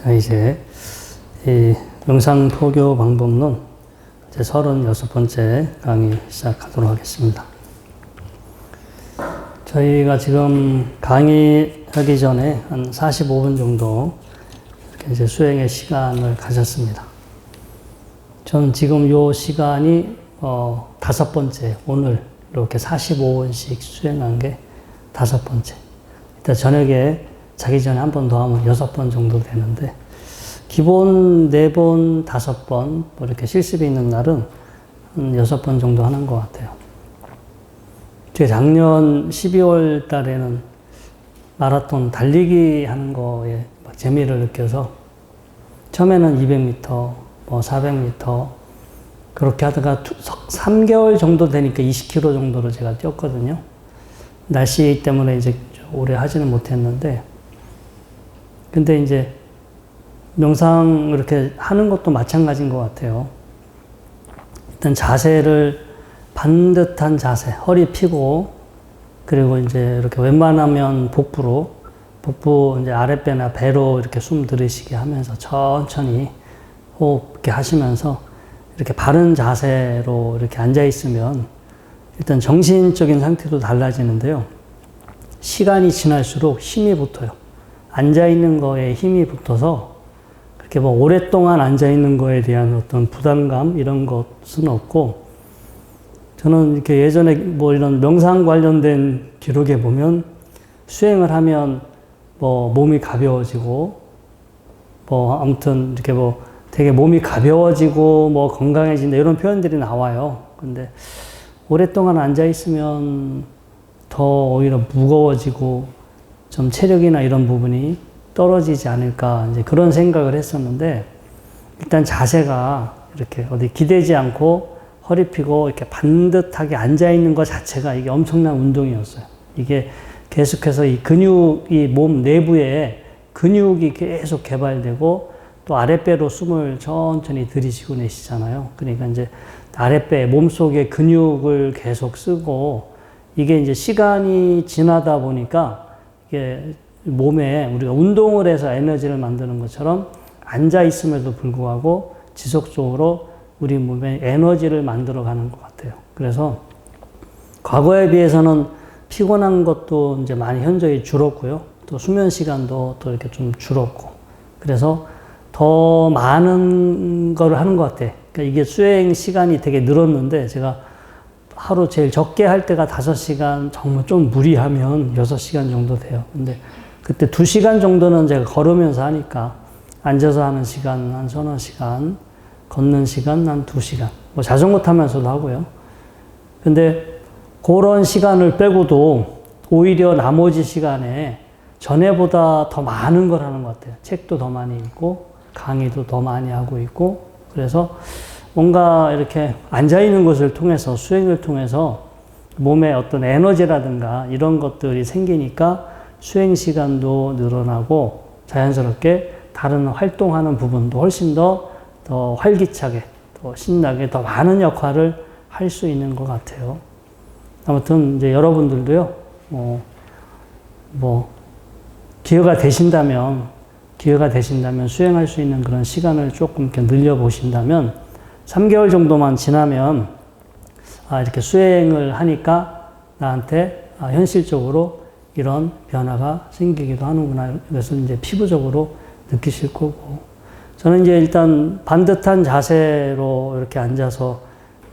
자, 이제 이 명상포교 방법론 이제 36번째 강의 시작하도록 하겠습니다. 저희가 지금 강의하기 전에 한 45분 정도 이렇게 이제 수행의 시간을 가졌습니다. 저는 지금 요 시간이 5번째, 오늘 이렇게 45분씩 수행한 게 5번째. 일단 저녁에 자기 전에 한 번 더 하면 6번 정도 되는데, 기본 4번, 5번, 뭐 이렇게 실습이 있는 날은 한 6번 정도 하는 것 같아요. 제가 작년 12월 달에는 마라톤 달리기 하는 거에 막 재미를 느껴서 처음에는 200m, 뭐 400m 그렇게 하다가 3개월 정도 되니까 20km 정도로 제가 뛰었거든요. 날씨 때문에 이제 오래 하지는 못했는데, 근데 이제 명상 이렇게 하는 것도 마찬가지인 것 같아요. 일단 자세를 반듯한 자세, 허리 피고, 그리고 이제 이렇게 웬만하면 복부 이제 아랫배나 배로 이렇게 숨 들이쉬게 하면서 천천히 호흡 이렇게 하시면서 이렇게 바른 자세로 이렇게 앉아 있으면 일단 정신적인 상태도 달라지는데요. 시간이 지날수록 힘이 붙어요. 앉아 있는 거에 힘이 붙어서 그렇게 뭐 오랫동안 앉아 있는 거에 대한 어떤 부담감 이런 것은 없고, 저는 이렇게 예전에 뭐 이런 명상 관련된 기록에 보면 수행을 하면 뭐 몸이 가벼워지고 뭐 아무튼 이렇게 뭐 되게 몸이 가벼워지고 뭐 건강해진다 이런 표현들이 나와요. 근데 오랫동안 앉아 있으면 더 오히려 무거워지고 좀 체력이나 이런 부분이 떨어지지 않을까, 이제 그런 생각을 했었는데, 일단 자세가 이렇게 어디 기대지 않고 허리 펴고 이렇게 반듯하게 앉아 있는 것 자체가 이게 엄청난 운동이었어요. 이게 계속해서 이 근육이 몸 내부에 근육이 계속 개발되고 또 아랫배로 숨을 천천히 들이쉬고 내쉬잖아요. 그러니까 이제 아랫배, 몸속에 근육을 계속 쓰고, 이게 이제 시간이 지나다 보니까 이게 몸에 우리가 운동을 해서 에너지를 만드는 것처럼 앉아 있음에도 불구하고 지속적으로 우리 몸에 에너지를 만들어 가는 것 같아요. 그래서 과거에 비해서는 피곤한 것도 이제 많이 현저히 줄었고요. 또 수면 시간도 또 이렇게 좀 줄었고. 그래서 더 많은 거를 하는 것 같아요. 그러니까 이게 수행 시간이 되게 늘었는데, 제가 하루 제일 적게 할 때가 5시간, 정말 좀 무리하면 6시간 정도 돼요. 근데 그때 2시간 정도는 제가 걸으면서 하니까 앉아서 하는 시간 한 서너 시간, 걷는 시간 한 2시간, 뭐 자전거 타면서도 하고요. 근데 그런 시간을 빼고도 오히려 나머지 시간에 전에보다 더 많은 걸 하는 것 같아요. 책도 더 많이 읽고 강의도 더 많이 하고 있고, 그래서 뭔가 이렇게 앉아있는 것을 통해서, 수행을 통해서 몸에 어떤 에너지라든가 이런 것들이 생기니까 수행 시간도 늘어나고 자연스럽게 다른 활동하는 부분도 훨씬 더 활기차게, 더 신나게, 더 많은 역할을 할 수 있는 것 같아요. 아무튼 이제 여러분들도요, 기회가 되신다면 수행할 수 있는 그런 시간을 조금 이렇게 늘려보신다면 3개월 정도만 지나면, 이렇게 수행을 하니까 나한테 현실적으로 이런 변화가 생기기도 하는구나. 그래서 이제 피부적으로 느끼실 거고. 저는 이제 일단 반듯한 자세로 이렇게 앉아서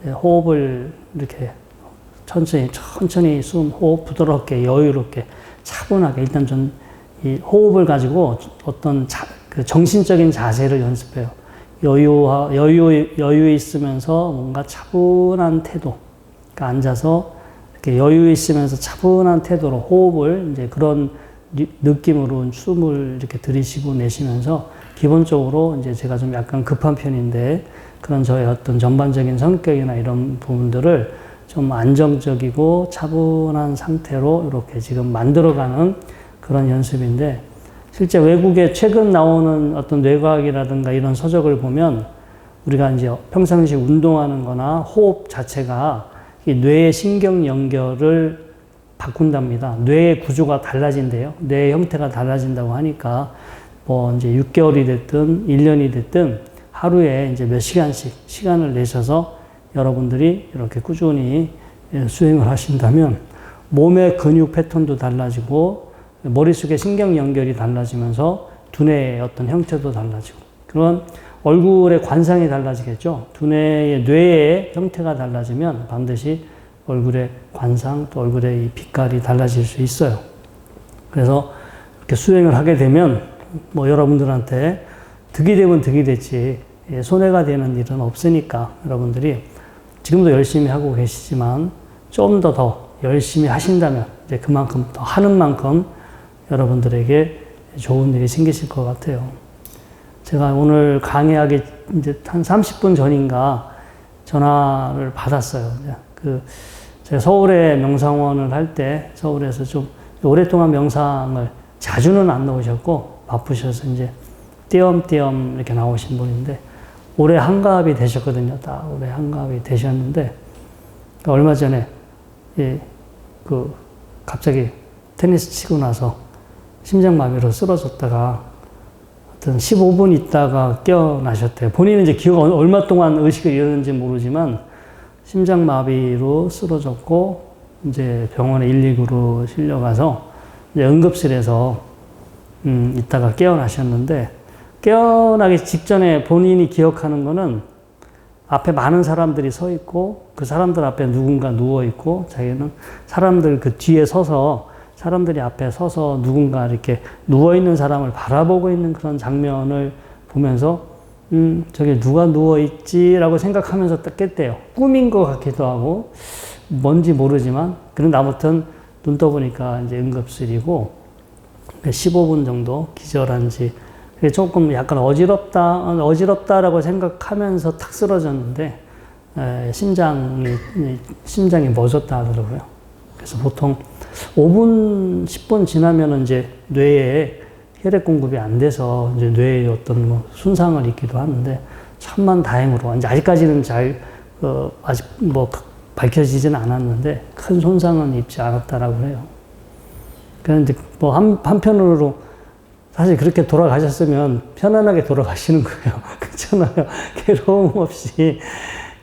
호흡을 이렇게 천천히 호흡 부드럽게, 여유롭게, 차분하게, 일단 전 이 호흡을 가지고 어떤 그 정신적인 자세를 연습해요. 여유 있으면서 뭔가 차분한 태도. 그러니까 앉아서 이렇게 여유 있으면서 차분한 태도로 호흡을 이제 그런 느낌으로 숨을 이렇게 들이쉬고 내쉬면서, 기본적으로 이제 제가 좀 약간 급한 편인데 그런 저의 어떤 전반적인 성격이나 이런 부분들을 좀 안정적이고 차분한 상태로 이렇게 지금 만들어가는 그런 연습인데, 실제 외국에 최근 나오는 어떤 뇌과학이라든가 이런 서적을 보면 우리가 이제 평상시 운동하는 거나 호흡 자체가 이 뇌의 신경 연결을 바꾼답니다. 뇌의 구조가 달라진대요. 뇌의 형태가 달라진다고 하니까 뭐 이제 6개월이 됐든 1년이 됐든 하루에 이제 몇 시간씩 시간을 내셔서 여러분들이 이렇게 꾸준히 수행을 하신다면 몸의 근육 패턴도 달라지고 머릿속의 신경 연결이 달라지면서 두뇌의 어떤 형태도 달라지고 그런 얼굴의 관상이 달라지겠죠. 두뇌의 뇌의 형태가 달라지면 반드시 얼굴의 관상 또 얼굴의 이 빛깔이 달라질 수 있어요. 그래서 이렇게 수행을 하게 되면 뭐 여러분들한테 득이 되면 득이 됐지 손해가 되는 일은 없으니까 여러분들이 지금도 열심히 하고 계시지만 좀 더 열심히 하신다면 이제 그만큼 더 하는 만큼 여러분들에게 좋은 일이 생기실 것 같아요. 제가 오늘 강의하기 이제 한 30분 전인가 전화를 받았어요. 제가 서울에 명상원을 할 때 서울에서 좀 오랫동안 명상을 자주는 안 나오셨고 바쁘셔서 이제 띄엄띄엄 이렇게 나오신 분인데 올해 한갑이 되셨거든요. 딱 올해 한갑이 되셨는데 얼마 전에 갑자기 테니스 치고 나서 심장마비로 쓰러졌다가 하여튼 15분 있다가 깨어나셨대요. 본인은 이제 기억 얼마 동안 의식을 잃었는지 모르지만 심장마비로 쓰러졌고 이제 병원에 119로 실려가서 이제 응급실에서 있다가 깨어나셨는데 깨어나기 직전에 본인이 기억하는 거는 앞에 많은 사람들이 서 있고 그 사람들 앞에 누군가 누워 있고 자기는 사람들 그 뒤에 서서 사람들이 앞에 서서 누군가 이렇게 누워 있는 사람을 바라보고 있는 그런 장면을 보면서 저게 누가 누워 있지라고 생각하면서 딱 깼대요. 꿈인 것 같기도 하고 뭔지 모르지만 그런데 아무튼 눈 떠보니까 이제 응급실이고 15분 정도 기절한 지 조금 약간 어지럽다라고 생각하면서 탁 쓰러졌는데 심장이 멎었다 하더라고요. 그래서 보통 5분, 10분 지나면은 이제 뇌에 혈액 공급이 안 돼서 이제 뇌에 어떤 뭐 손상을 입기도 하는데 천만 다행으로 이제 아직까지는 아직 뭐 밝혀지지는 않았는데 큰 손상은 입지 않았다라고 해요. 그런데 뭐 한편으로 사실 그렇게 돌아가셨으면 편안하게 돌아가시는 거예요. 그렇잖아요.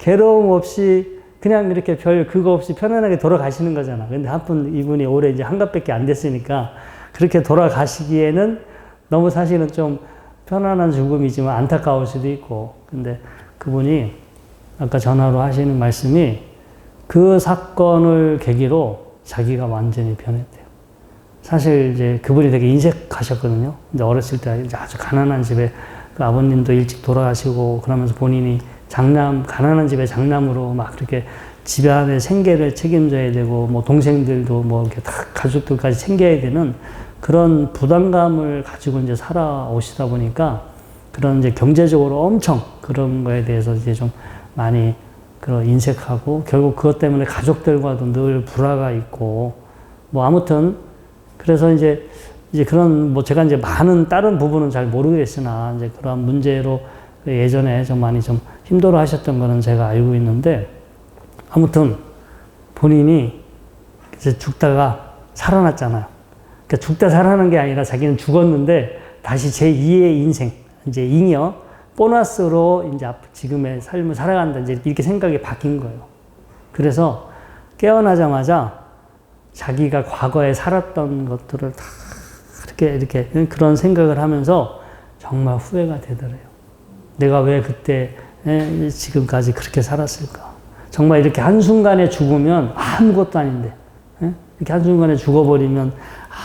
괴로움 없이 그냥 이렇게 그거 없이 편안하게 돌아가시는 거잖아. 근데 한편 이분이 올해 이제 한갑밖에 안 됐으니까 그렇게 돌아가시기에는 너무 사실은 좀 편안한 죽음이지만 안타까울 수도 있고. 근데 그분이 아까 전화로 하시는 말씀이 그 사건을 계기로 자기가 완전히 변했대요. 사실 이제 그분이 되게 인색하셨거든요. 근데 어렸을 때 아주 가난한 집에 그 아버님도 일찍 돌아가시고 그러면서 본인이 가난한 집에 장남으로 막 그렇게 집안의 생계를 책임져야 되고 뭐 동생들도 뭐 이렇게 다 가족들까지 챙겨야 되는 그런 부담감을 가지고 이제 살아오시다 보니까 그런 이제 경제적으로 엄청 그런 거에 대해서 이제 좀 많이 그런 인색하고 결국 그것 때문에 가족들과도 늘 불화가 있고 뭐 아무튼 그래서 이제 그런 뭐 제가 이제 많은 다른 부분은 잘 모르겠으나 이제 그런 문제로 예전에 좀 많이 좀 힘들어 하셨던 거는 제가 알고 있는데 아무튼 본인이 이제 죽다가 살아났잖아요. 그러니까 죽다 살아난 게 아니라 자기는 죽었는데 다시 제2의 인생, 이제 잉여, 보너스로 이제 지금의 삶을 살아간다. 이제 이렇게 생각이 바뀐 거예요. 그래서 깨어나자마자 자기가 과거에 살았던 것들을 다 이렇게 그런 생각을 하면서 정말 후회가 되더래요. 내가 왜 그때 지금까지 그렇게 살았을까? 정말 이렇게 한순간에 죽으면 아무것도 아닌데 이렇게 한순간에 죽어버리면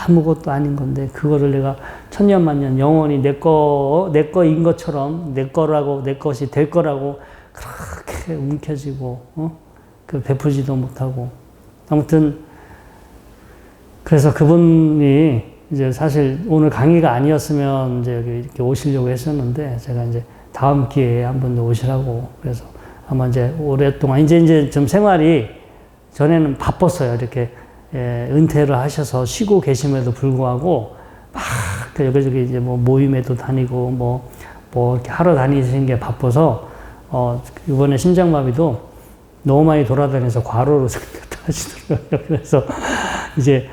아무것도 아닌 건데 그거를 내가 천년만년 영원히 내 거인 것처럼 내 거라고 내 것이 될 거라고 그렇게 움켜쥐고 그 베푸지도 못하고 아무튼 그래서 그분이 이제 사실 오늘 강의가 아니었으면 이제 여기 이렇게 오시려고 했었는데 제가 이제 다음 기회에 한 번 더 오시라고 그래서 아마 이제 오랫동안 이제 좀 생활이 전에는 바빴어요. 이렇게 은퇴를 하셔서 쉬고 계심에도 불구하고 막 여기저기 이제 뭐 모임에도 다니고 뭐 이렇게 하러 다니시는 게 바빠서 이번에 심장마비도 너무 많이 돌아다녀서 과로로 생각하시더라고요. 그래서 이제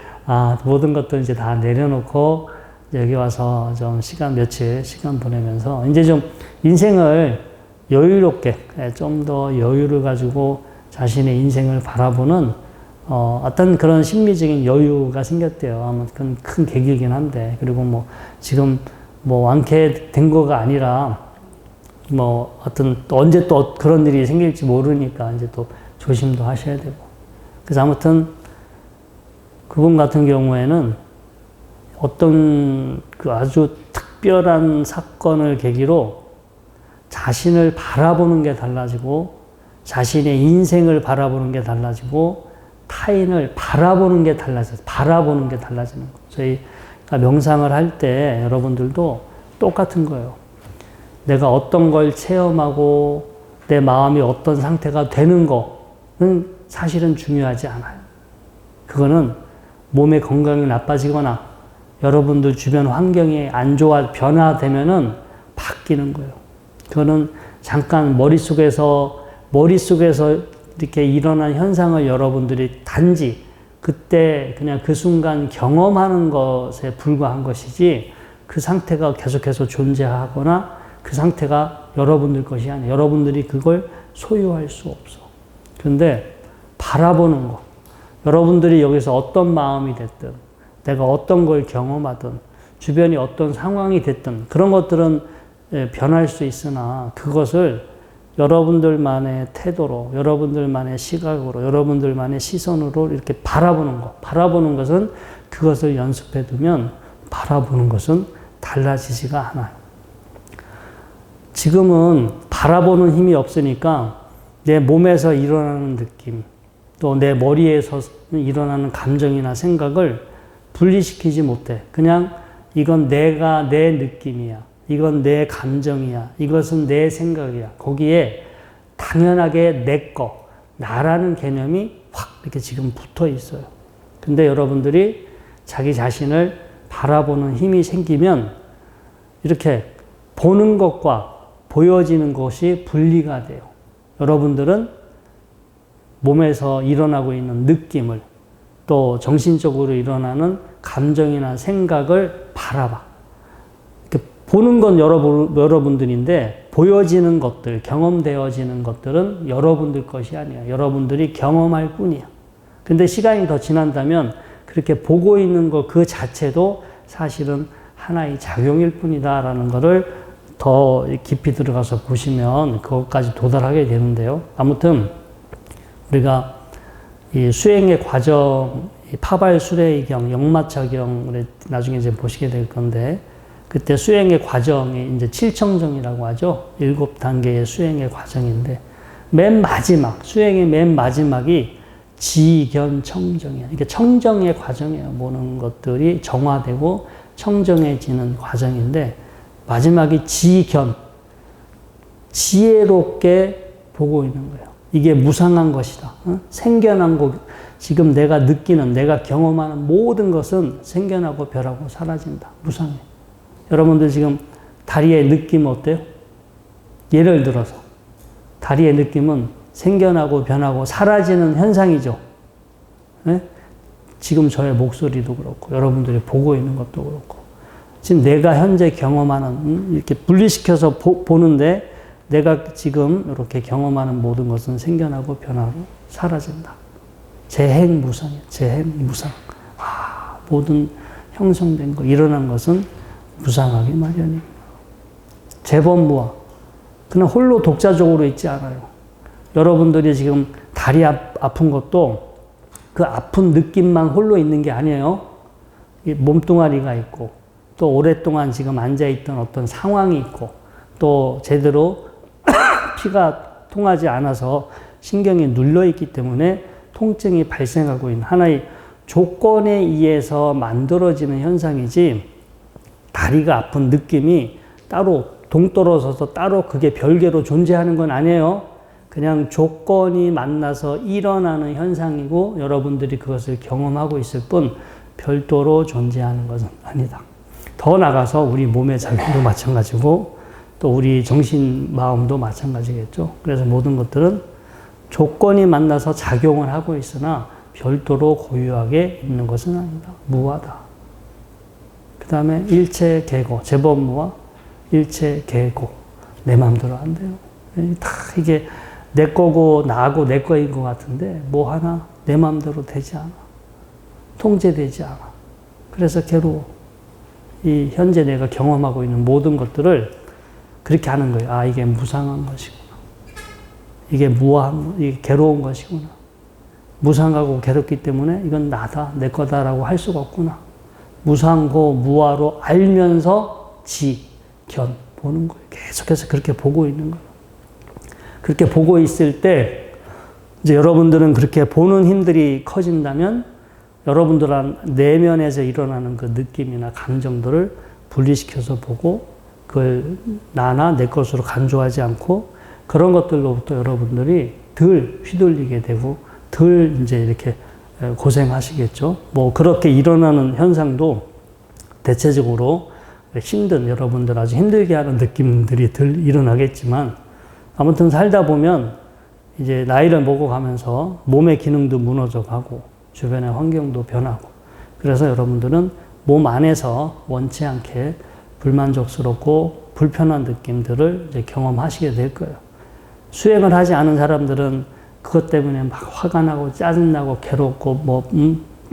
모든 것도 이제 다 내려놓고 여기 와서 좀 며칠 시간 보내면서 이제 좀 인생을 여유롭게, 좀 더 여유를 가지고 자신의 인생을 바라보는 어떤 그런 심리적인 여유가 생겼대요. 아마 큰 계기이긴 한데. 그리고 뭐 지금 뭐 완쾌된 거가 아니라 뭐 또 언제 또 그런 일이 생길지 모르니까 이제 또 조심도 하셔야 되고. 그래서 아무튼 그분 같은 경우에는 어떤 그 아주 특별한 사건을 계기로 자신을 바라보는 게 달라지고 자신의 인생을 바라보는 게 달라지고 타인을 바라보는 게 바라보는 게 달라지는 거예요. 저희가 명상을 할 때 여러분들도 똑같은 거예요. 내가 어떤 걸 체험하고 내 마음이 어떤 상태가 되는 거는 사실은 중요하지 않아요. 그거는 몸의 건강이 나빠지거나 여러분들 주변 환경이 안 좋아 변화되면은 바뀌는 거예요. 그거는 잠깐 머릿속에서 이렇게 일어난 현상을 여러분들이 단지 그때 그냥 그 순간 경험하는 것에 불과한 것이지 그 상태가 계속해서 존재하거나 그 상태가 여러분들 것이 아니에요. 여러분들이 그걸 소유할 수 없어. 그런데 바라보는 거. 여러분들이 여기서 어떤 마음이 됐든 내가 어떤 걸 경험하든 주변이 어떤 상황이 됐든 그런 것들은 변할 수 있으나 그것을 여러분들만의 태도로, 여러분들만의 시각으로, 여러분들만의 시선으로 이렇게 바라보는 것은 그것을 연습해 두면 바라보는 것은 달라지지가 않아요. 지금은 바라보는 힘이 없으니까 내 몸에서 일어나는 느낌, 또 내 머리에서 일어나는 감정이나 생각을 분리시키지 못해. 그냥 이건 내 느낌이야. 이건 내 감정이야. 이것은 내 생각이야. 거기에 당연하게 내 거, 나라는 개념이 확 이렇게 지금 붙어 있어요. 근데 여러분들이 자기 자신을 바라보는 힘이 생기면 이렇게 보는 것과 보여지는 것이 분리가 돼요. 여러분들은 몸에서 일어나고 있는 느낌을 또 정신적으로 일어나는 감정이나 생각을 바라봐. 보는 건 여러분들인데 보여지는 것들, 경험되어지는 것들은 여러분들 것이 아니야. 여러분들이 경험할 뿐이야. 근데 시간이 더 지난다면 그렇게 보고 있는 것 그 자체도 사실은 하나의 작용일 뿐이다라는 것을 더 깊이 들어가서 보시면 그것까지 도달하게 되는데요. 아무튼 우리가 이 수행의 과정, 파발수레이경, 역마차경을 나중에 이제 보시게 될 건데 그때 수행의 과정이 이제 7청정이라고 하죠. 7단계의 수행의 과정인데 수행의 맨 마지막이 지견청정이에요. 이게 청정의 과정이에요. 모든 것들이 정화되고 청정해지는 과정인데 마지막이 지혜롭게 보고 있는 거예요. 이게 무상한 것이다. 생겨난 것, 지금 내가 느끼는, 내가 경험하는 모든 것은 생겨나고 변하고 사라진다. 무상해. 여러분들 지금 다리의 느낌 어때요? 예를 들어서 다리의 느낌은 생겨나고 변하고 사라지는 현상이죠. 네? 지금 저의 목소리도 그렇고 여러분들이 보고 있는 것도 그렇고 지금 내가 현재 경험하는 이렇게 분리시켜서 보는데 내가 지금 이렇게 경험하는 모든 것은 생겨나고 변하고 사라진다. 재행무상이에요. 재행무상. 모든 형성된 거, 일어난 것은 무상하기 마련입니다. 재범무화. 그냥 홀로 독자적으로 있지 않아요. 여러분들이 지금 다리 아픈 것도 그 아픈 느낌만 홀로 있는 게 아니에요. 몸뚱아리가 있고 또 오랫동안 지금 앉아있던 어떤 상황이 있고 또 제대로 피가 통하지 않아서 신경이 눌려있기 때문에 통증이 발생하고 있는 하나의 조건에 의해서 만들어지는 현상이지 다리가 아픈 느낌이 따로 동떨어져서 따로 그게 별개로 존재하는 건 아니에요. 그냥 조건이 만나서 일어나는 현상이고 여러분들이 그것을 경험하고 있을 뿐 별도로 존재하는 것은 아니다. 더 나가서 우리 몸의 작용도 마찬가지고 또 우리 정신, 마음도 마찬가지겠죠. 그래서 모든 것들은 조건이 만나서 작용을 하고 있으나 별도로 고유하게 있는 것은 아니다. 무하다. 그 다음에 일체계고, 재법무와 일체계고, 내 마음대로 안 돼요. 다 이게 내 거고 나고 내 거인 것 같은데 뭐 하나 내 마음대로 되지 않아. 통제되지 않아. 그래서 괴로워. 이 현재 내가 경험하고 있는 모든 것들을 그렇게 하는 거예요. 아, 이게 무상한 것이구나. 이게 무한, 이게 괴로운 것이구나. 무상하고 괴롭기 때문에 이건 나다, 내 거다라고 할 수가 없구나. 무상고 무아로 알면서 견 보는 거예요. 계속해서 그렇게 보고 있는 거예요. 그렇게 보고 있을 때 이제 여러분들은 그렇게 보는 힘들이 커진다면 여러분들은 내면에서 일어나는 그 느낌이나 감정들을 분리시켜서 보고 그걸 나나 내 것으로 간주하지 않고 그런 것들로부터 여러분들이 덜 휘둘리게 되고 덜 이제 이렇게 고생하시겠죠. 뭐 그렇게 일어나는 현상도 대체적으로 힘든 여러분들 아주 힘들게 하는 느낌들이 덜 일어나겠지만 아무튼 살다 보면 이제 나이를 먹어가면서 몸의 기능도 무너져 가고 주변의 환경도 변하고 그래서 여러분들은 몸 안에서 원치 않게 불만족스럽고 불편한 느낌들을 이제 경험하시게 될 거예요. 수행을 하지 않은 사람들은 그것 때문에 막 화가 나고 짜증나고 괴롭고 뭐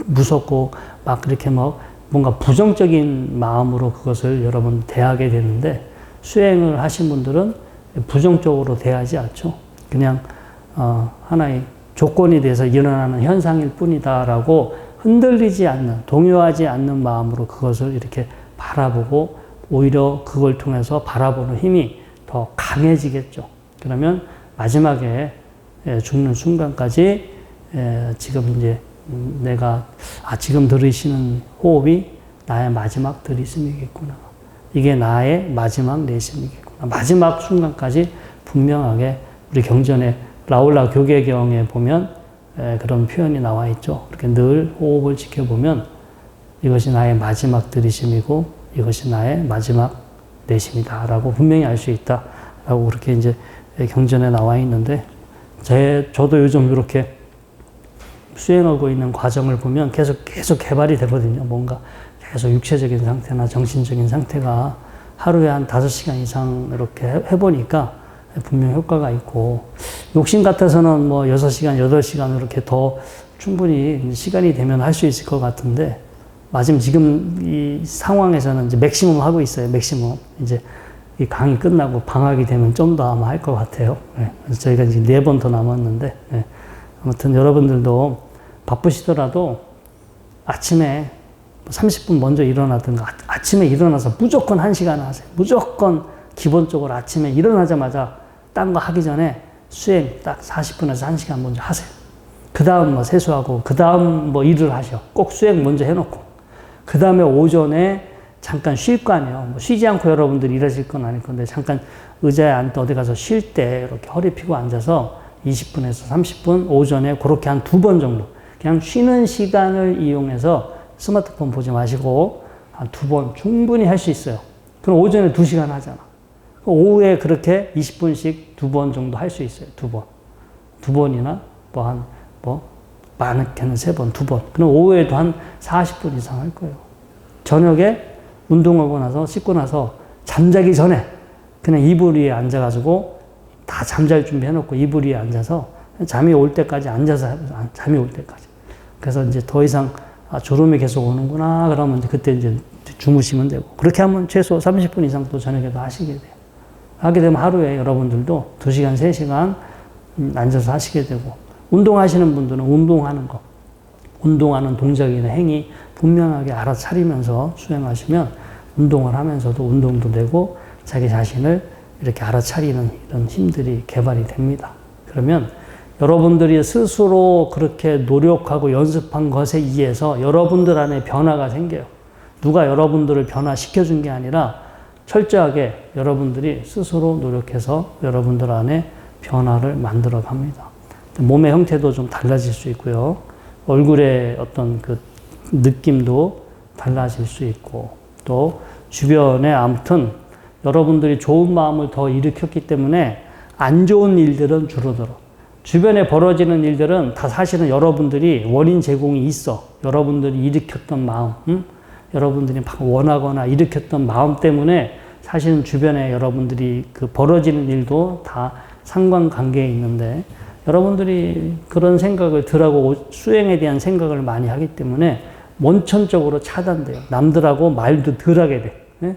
무섭고 막 그렇게 뭐 뭔가 부정적인 마음으로 그것을 여러분 대하게 되는데 수행을 하신 분들은 부정적으로 대하지 않죠. 그냥 하나의 조건이 돼서 일어나는 현상일 뿐이다라고 흔들리지 않는, 동요하지 않는 마음으로 그것을 이렇게 바라보고 오히려 그걸 통해서 바라보는 힘이 더 강해지겠죠. 그러면 마지막에 죽는 순간까지 지금 이제 내가 지금 들으시는 호흡이 나의 마지막 들이숨이겠구나. 이게 나의 마지막 내쉬이겠구나. 마지막 순간까지 분명하게 우리 경전에 라울라 교계경에 보면 그런 표현이 나와 있죠. 그렇게 늘 호흡을 지켜보면 이것이 나의 마지막 들이심이고 이것이 나의 마지막 내심이다라고 분명히 알 수 있다라고 그렇게 이제 경전에 나와 있는데 저도 요즘 이렇게 수행하고 있는 과정을 보면 계속 개발이 되거든요. 뭔가 계속 육체적인 상태나 정신적인 상태가 하루에 한 5시간 이상 이렇게 해보니까 분명 효과가 있고 욕심 같아서는 뭐 6시간, 8시간 이렇게 더 충분히 시간이 되면 할 수 있을 것 같은데 마침 지금 이 상황에서는 이제 맥시멈 하고 있어요. 맥시멈. 이제 이 강의 끝나고 방학이 되면 좀 더 아마 할 것 같아요. 그래서 저희가 이제 4번 더 남았는데 아무튼 여러분들도 바쁘시더라도 아침에 30분 먼저 일어나든가 아침에 일어나서 무조건 1시간 하세요. 무조건 기본적으로 아침에 일어나자마자 딴 거 하기 전에 수행 딱 40분에서 1시간 먼저 하세요. 그 다음 뭐 세수하고 그 다음 뭐 일을 하셔. 꼭 수행 먼저 해놓고 그 다음에 오전에 잠깐 쉴 거 아니에요. 뭐 쉬지 않고 여러분들이 일하실 건 아닐 건데 잠깐 의자에 앉다 어디 가서 쉴 때 이렇게 허리 펴고 앉아서 20분에서 30분 오전에 그렇게 한 2번 정도 그냥 쉬는 시간을 이용해서 스마트폰 보지 마시고 한 2번 충분히 할 수 있어요. 그럼 오전에 2시간 하잖아. 오후에 그렇게 20분씩 2번 정도 할 수 있어요. 2번. 2번이나 많게는 3번, 2번. 그럼 오후에도 한 40분 이상 할 거예요. 저녁에 운동하고 나서 씻고 나서 잠자기 전에 그냥 이불 위에 앉아가지고 다 잠잘 준비 해놓고 이불 위에 앉아서 잠이 올 때까지 앉아서 해보세요. 잠이 올 때까지. 그래서 이제 더 이상 졸음이 계속 오는구나 그러면 이제 그때 이제 주무시면 되고 그렇게 하면 최소 30분 이상 또 저녁에도 하시게 돼요. 하게 되면 하루에 여러분들도 2시간, 3시간 앉아서 하시게 되고 운동하시는 분들은 운동하는 동작이나 행위 분명하게 알아차리면서 수행하시면 운동을 하면서도 운동도 되고 자기 자신을 이렇게 알아차리는 이런 힘들이 개발이 됩니다. 그러면 여러분들이 스스로 그렇게 노력하고 연습한 것에 의해서 여러분들 안에 변화가 생겨요. 누가 여러분들을 변화시켜준 게 아니라 철저하게 여러분들이 스스로 노력해서 여러분들 안에 변화를 만들어 갑니다. 몸의 형태도 좀 달라질 수 있고요. 얼굴의 어떤 그 느낌도 달라질 수 있고 또 주변에 아무튼 여러분들이 좋은 마음을 더 일으켰기 때문에 안 좋은 일들은 줄어들어. 주변에 벌어지는 일들은 다 사실은 여러분들이 원인 제공이 있어. 여러분들이 일으켰던 마음, 여러분들이 막 원하거나 일으켰던 마음 때문에 사실은 주변에 여러분들이 그 벌어지는 일도 다 상관관계에 있는데 여러분들이 그런 생각을 덜하고 수행에 대한 생각을 많이 하기 때문에 원천적으로 차단돼요. 남들하고 말도 덜하게 돼. 네?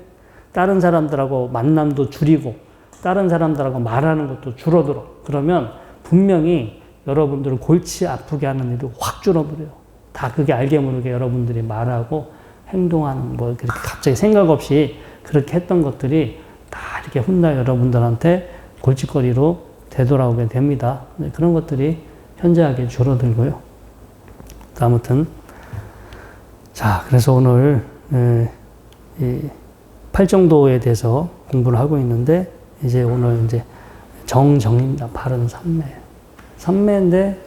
다른 사람들하고 만남도 줄이고 다른 사람들하고 말하는 것도 줄어들어. 그러면 분명히 여러분들을 골치 아프게 하는 일이 확 줄어들어요. 다 그게 알게 모르게 여러분들이 말하고 행동하는 뭐 그렇게 갑자기 생각 없이 그렇게 했던 것들이 다 이렇게 훗날 여러분들한테 골칫거리로 되돌아오게 됩니다. 그런 것들이 현저하게 줄어들고요. 아무튼 자, 그래서 오늘 이 팔정도에 대해서 공부를 하고 있는데 이제 오늘 이제 정정입니다. 바른 삼매. 삼매인데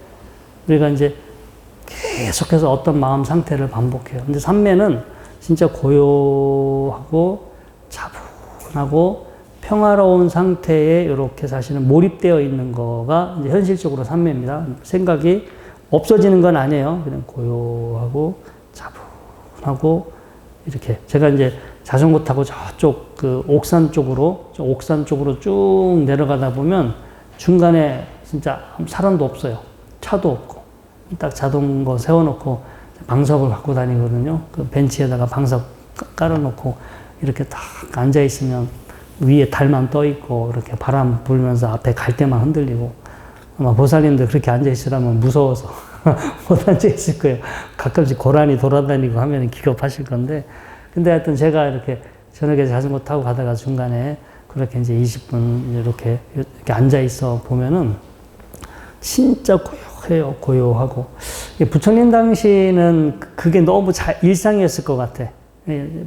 우리가 이제 계속해서 어떤 마음 상태를 반복해요. 근데 삼매는 진짜 고요하고 차분하고 평화로운 상태에 이렇게 사실은 몰입되어 있는 거가 이제 현실적으로 삼매입니다. 생각이 없어지는 건 아니에요. 그냥 고요하고 차분하고 이렇게 제가 이제 자전거 타고 저쪽 그 옥산 쪽으로 쭉 내려가다 보면 중간에 진짜 사람도 없어요. 차도 없고 딱 자전거 세워놓고 방석을 갖고 다니거든요. 그 벤치에다가 방석 깔아놓고 이렇게 딱 앉아 있으면 위에 달만 떠 있고 이렇게 바람 불면서 앞에 갈대만 흔들리고 아마 보살님들 그렇게 앉아 있으라면 무서워서 못 앉아 있을 거예요. 가끔씩 고라니 돌아다니고 하면 기겁하실 건데 근데 하여튼 제가 이렇게 저녁에 자전거 타고 가다가 중간에 그렇게 이제 20분 이렇게 앉아 있어 보면은 진짜 고요해요. 고요하고. 부처님 당시는 그게 너무 일상이었을 것 같아.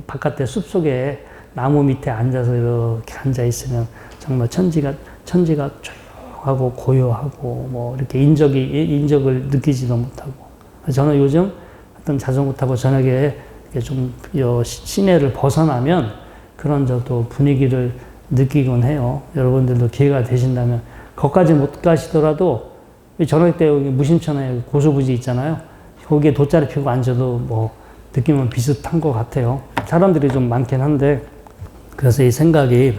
바깥에 숲속에 나무 밑에 앉아서 이렇게 앉아 있으면 정말 천지가 조용하고 고요하고 뭐 이렇게 인적을 느끼지도 못하고. 저는 요즘 어떤 자전거 타고 저녁에 좀 시내를 벗어나면 그런 저도 분위기를 느끼곤 해요. 여러분들도 기회가 되신다면 거기까지 못 가시더라도 저녁 때 여기 무심천에 고수부지 있잖아요. 거기에 돗자리 피고 앉아도 뭐 느낌은 비슷한 것 같아요. 사람들이 좀 많긴 한데 그래서 이 생각이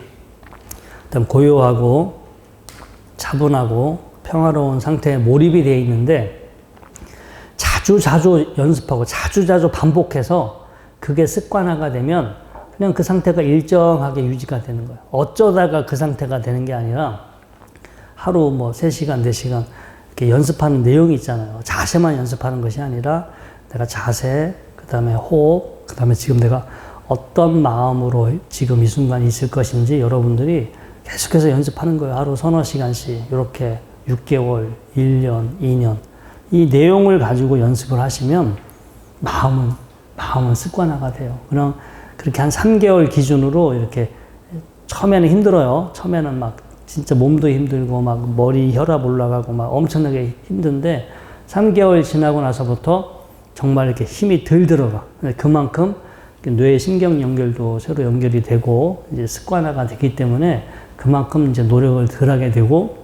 일단 고요하고 차분하고 평화로운 상태에 몰입이 되어 있는데 자주 연습하고 자주 반복해서 그게 습관화가 되면 그냥 그 상태가 일정하게 유지가 되는 거예요. 어쩌다가 그 상태가 되는 게 아니라 하루 뭐 3시간, 4시간 이렇게 연습하는 내용이 있잖아요. 자세만 연습하는 것이 아니라 내가 자세, 그 다음에 호흡, 그 다음에 지금 내가 어떤 마음으로 지금 이 순간 있을 것인지 여러분들이 계속해서 연습하는 거예요. 하루 서너 시간씩 이렇게 6개월, 1년, 2년 이 내용을 가지고 연습을 하시면 마음은 습관화가 돼요. 그럼 그렇게 한 3개월 기준으로 이렇게 처음에는 힘들어요. 처음에는 막 진짜 몸도 힘들고 막 머리 혈압 올라가고 막 엄청나게 힘든데 3개월 지나고 나서부터 정말 이렇게 힘이 덜 들어가. 그만큼 뇌 신경 연결도 새로 연결이 되고 이제 습관화가 되기 때문에 그만큼 이제 노력을 덜 하게 되고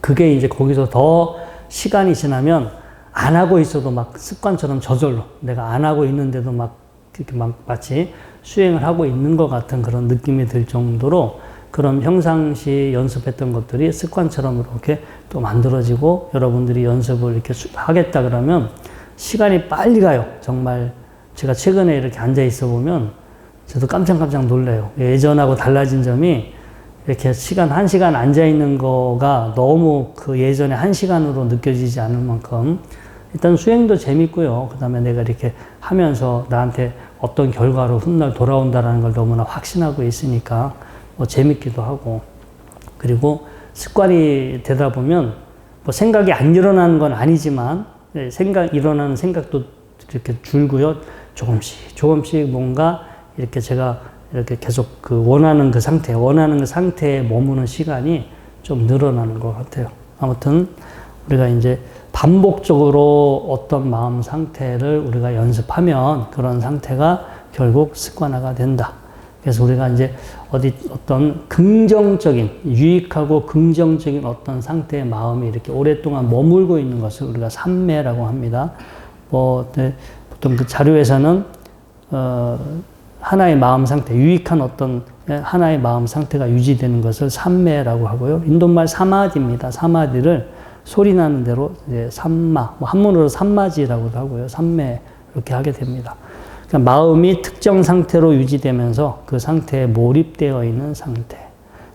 그게 이제 거기서 더 시간이 지나면 안 하고 있어도 막 습관처럼 저절로 내가 안 하고 있는데도 막 이렇게 막 마치 수행을 하고 있는 것 같은 그런 느낌이 들 정도로 그런 평상시 연습했던 것들이 습관처럼 이렇게 또 만들어지고 여러분들이 연습을 이렇게 하겠다 그러면 시간이 빨리 가요. 정말 제가 최근에 이렇게 앉아 있어 보면 저도 깜짝깜짝 놀라요. 예전하고 달라진 점이 이렇게 1시간 앉아 있는 거가 너무 그 예전에 1시간으로 느껴지지 않을 만큼 일단 수행도 재밌고요. 그 다음에 내가 이렇게 하면서 나한테 어떤 결과로 훗날 돌아온다라는 걸 너무나 확신하고 있으니까 뭐 재밌기도 하고 그리고 습관이 되다 보면 뭐 생각이 안 일어나는 건 아니지만 일어나는 생각도 이렇게 줄고요. 조금씩 뭔가 이렇게 제가 이렇게 계속 그 원하는 그 상태에 머무는 시간이 좀 늘어나는 것 같아요. 아무튼 우리가 이제 반복적으로 어떤 마음 상태를 우리가 연습하면 그런 상태가 결국 습관화가 된다. 그래서 우리가 이제 어떤 긍정적인, 유익하고 긍정적인 어떤 상태의 마음이 이렇게 오랫동안 머물고 있는 것을 우리가 삼매라고 합니다. 보통 그 자료에서는 하나의 마음 상태, 유익한 어떤 하나의 마음 상태가 유지되는 것을 삼매라고 하고요. 인도말 사마디입니다. 사마디를 소리 나는 대로 이제 삼마, 뭐 한문으로 삼마지라고도 하고요. 삼매 이렇게 하게 됩니다. 그러니까 마음이 특정 상태로 유지되면서 그 상태에 몰입되어 있는 상태.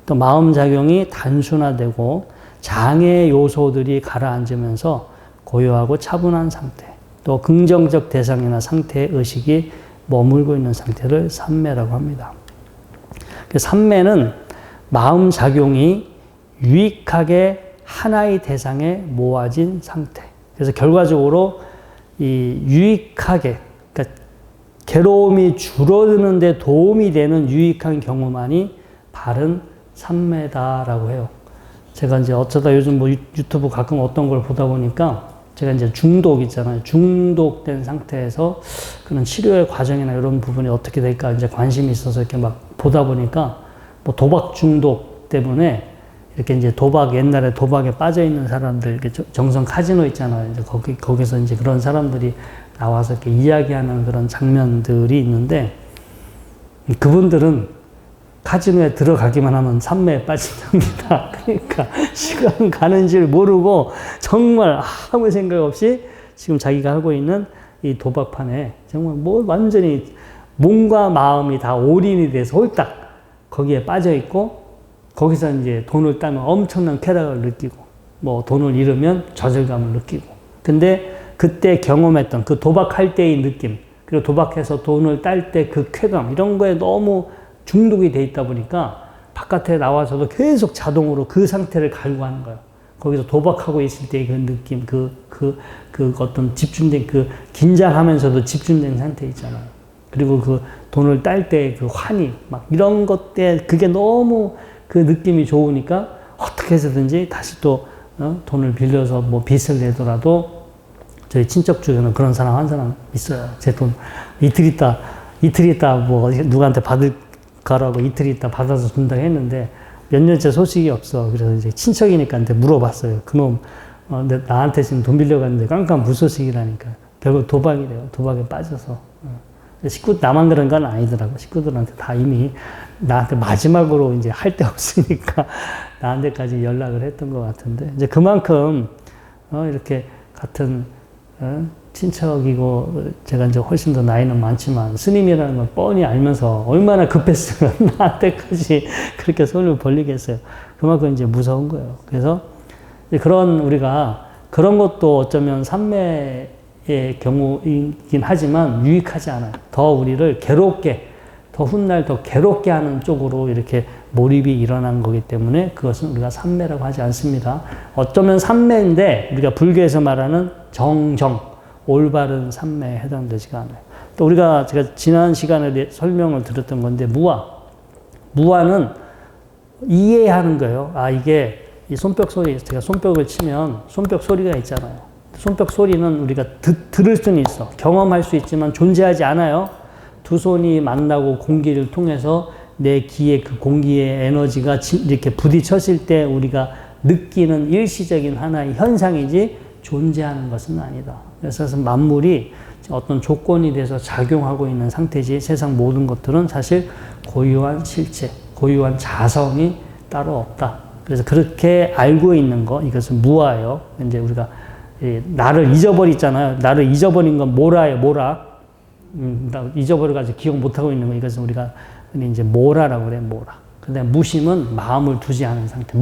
또 마음 작용이 단순화되고 장애 요소들이 가라앉으면서 고요하고 차분한 상태. 또 긍정적 대상이나 상태의 의식이 머물고 있는 상태를 삼매라고 합니다. 삼매는 마음 작용이 유익하게 하나의 대상에 모아진 상태. 그래서 결과적으로 이 유익하게, 그러니까 괴로움이 줄어드는 데 도움이 되는 유익한 경우만이 바른 삼매다라고 해요. 제가 이제 어쩌다 요즘 뭐 유튜브 가끔 어떤 걸 보다 보니까 제가 이제 중독 있잖아요. 중독된 상태에서 그런 치료의 과정이나 이런 부분이 어떻게 될까 이제 관심이 있어서 이렇게 막 보다 보니까 뭐 도박 중독 때문에 이렇게 이제 옛날에 도박에 빠져 있는 사람들, 이렇게 정성 카지노 있잖아요. 이제 거기서 이제 그런 사람들이 나와서 이렇게 이야기하는 그런 장면들이 있는데 그분들은 카지노에 들어가기만 하면 삼매에 빠진답니다. 그러니까 시간 가는 줄 모르고 정말 아무 생각 없이 지금 자기가 하고 있는 이 도박판에 정말 뭐 완전히 몸과 마음이 다 올인이 돼서 홀딱 거기에 빠져 있고 거기서 이제 돈을 따면 엄청난 쾌락을 느끼고 뭐 돈을 잃으면 좌절감을 느끼고 근데 그때 경험했던 그 도박할 때의 느낌 그리고 도박해서 돈을 딸 때 그 쾌감 이런 거에 너무 중독이 돼 있다 보니까 바깥에 나와서도 계속 자동으로 그 상태를 갈구하는 거예요. 거기서 도박하고 있을 때의 그 느낌, 그 어떤 집중된 긴장하면서도 집중된 상태 있잖아요. 그리고 그 돈을 딸 때의 그 환희, 막 이런 것 때 그게 너무 그 느낌이 좋으니까 어떻게 해서든지 다시 또 돈을 빌려서 뭐 빚을 내더라도 저희 친척 중에는 그런 사람 한 사람 있어요. 제 돈 이틀 있다 뭐 누구한테 가라고 이틀 있다 받아서 준다고 했는데 몇 년째 소식이 없어. 그래서 이제 친척이니까 물어봤어요. 그놈 나한테 지금 돈 빌려갔는데 깜깜 무소식이라니까. 결국 도박이래요. 도박에 빠져서. 나만 그런 건 아니더라고. 식구들한테 다 이미 나한테 마지막으로 이제 할 데 없으니까 나한테까지 연락을 했던 것 같은데 이제 그만큼 이렇게 같은 친척이고 제가 이제 훨씬 더 나이는 많지만 스님이라는 걸 뻔히 알면서 얼마나 급했으면 나한테까지 그렇게 손을 벌리겠어요. 그만큼 이제 무서운 거예요. 그래서 우리가 그런 것도 어쩌면 삼매의 경우이긴 하지만 유익하지 않아요. 더 우리를 더 훗날 더 괴롭게 하는 쪽으로 이렇게 몰입이 일어난 거기 때문에 그것은 우리가 삼매라고 하지 않습니다. 어쩌면 삼매인데 우리가 불교에서 말하는 정정 올바른 삼매에 해당되지가 않아요. 또 제가 지난 시간에 설명을 드렸던 건데 무아는 이해하는 거예요. 이게 이 손뼉 소리, 제가 손뼉을 치면 손뼉 소리가 있잖아요. 손뼉 소리는 우리가 들을 수는 있어. 경험할 수 있지만 존재하지 않아요. 두 손이 만나고 공기를 통해서 내 귀에 그 공기의 에너지가 이렇게 부딪혔을 때 우리가 느끼는 일시적인 하나의 현상이지 존재하는 것은 아니다. 그래서 만물이 어떤 조건이 돼서 작용하고 있는 상태지 세상 모든 것들은 사실 고유한 실체, 고유한 자성이 따로 없다. 그래서 그렇게 알고 있는 거, 이것은 무아예요. 이제 우리가 나를 잊어버렸잖아요. 나를 잊어버린 건 모라예요, 모라. 나 잊어버려가지고 기억 못하고 있는 거, 이것은 우리가 이제 모라라고 그래요, 모라. 근데 무심은 마음을 두지 않은 상태,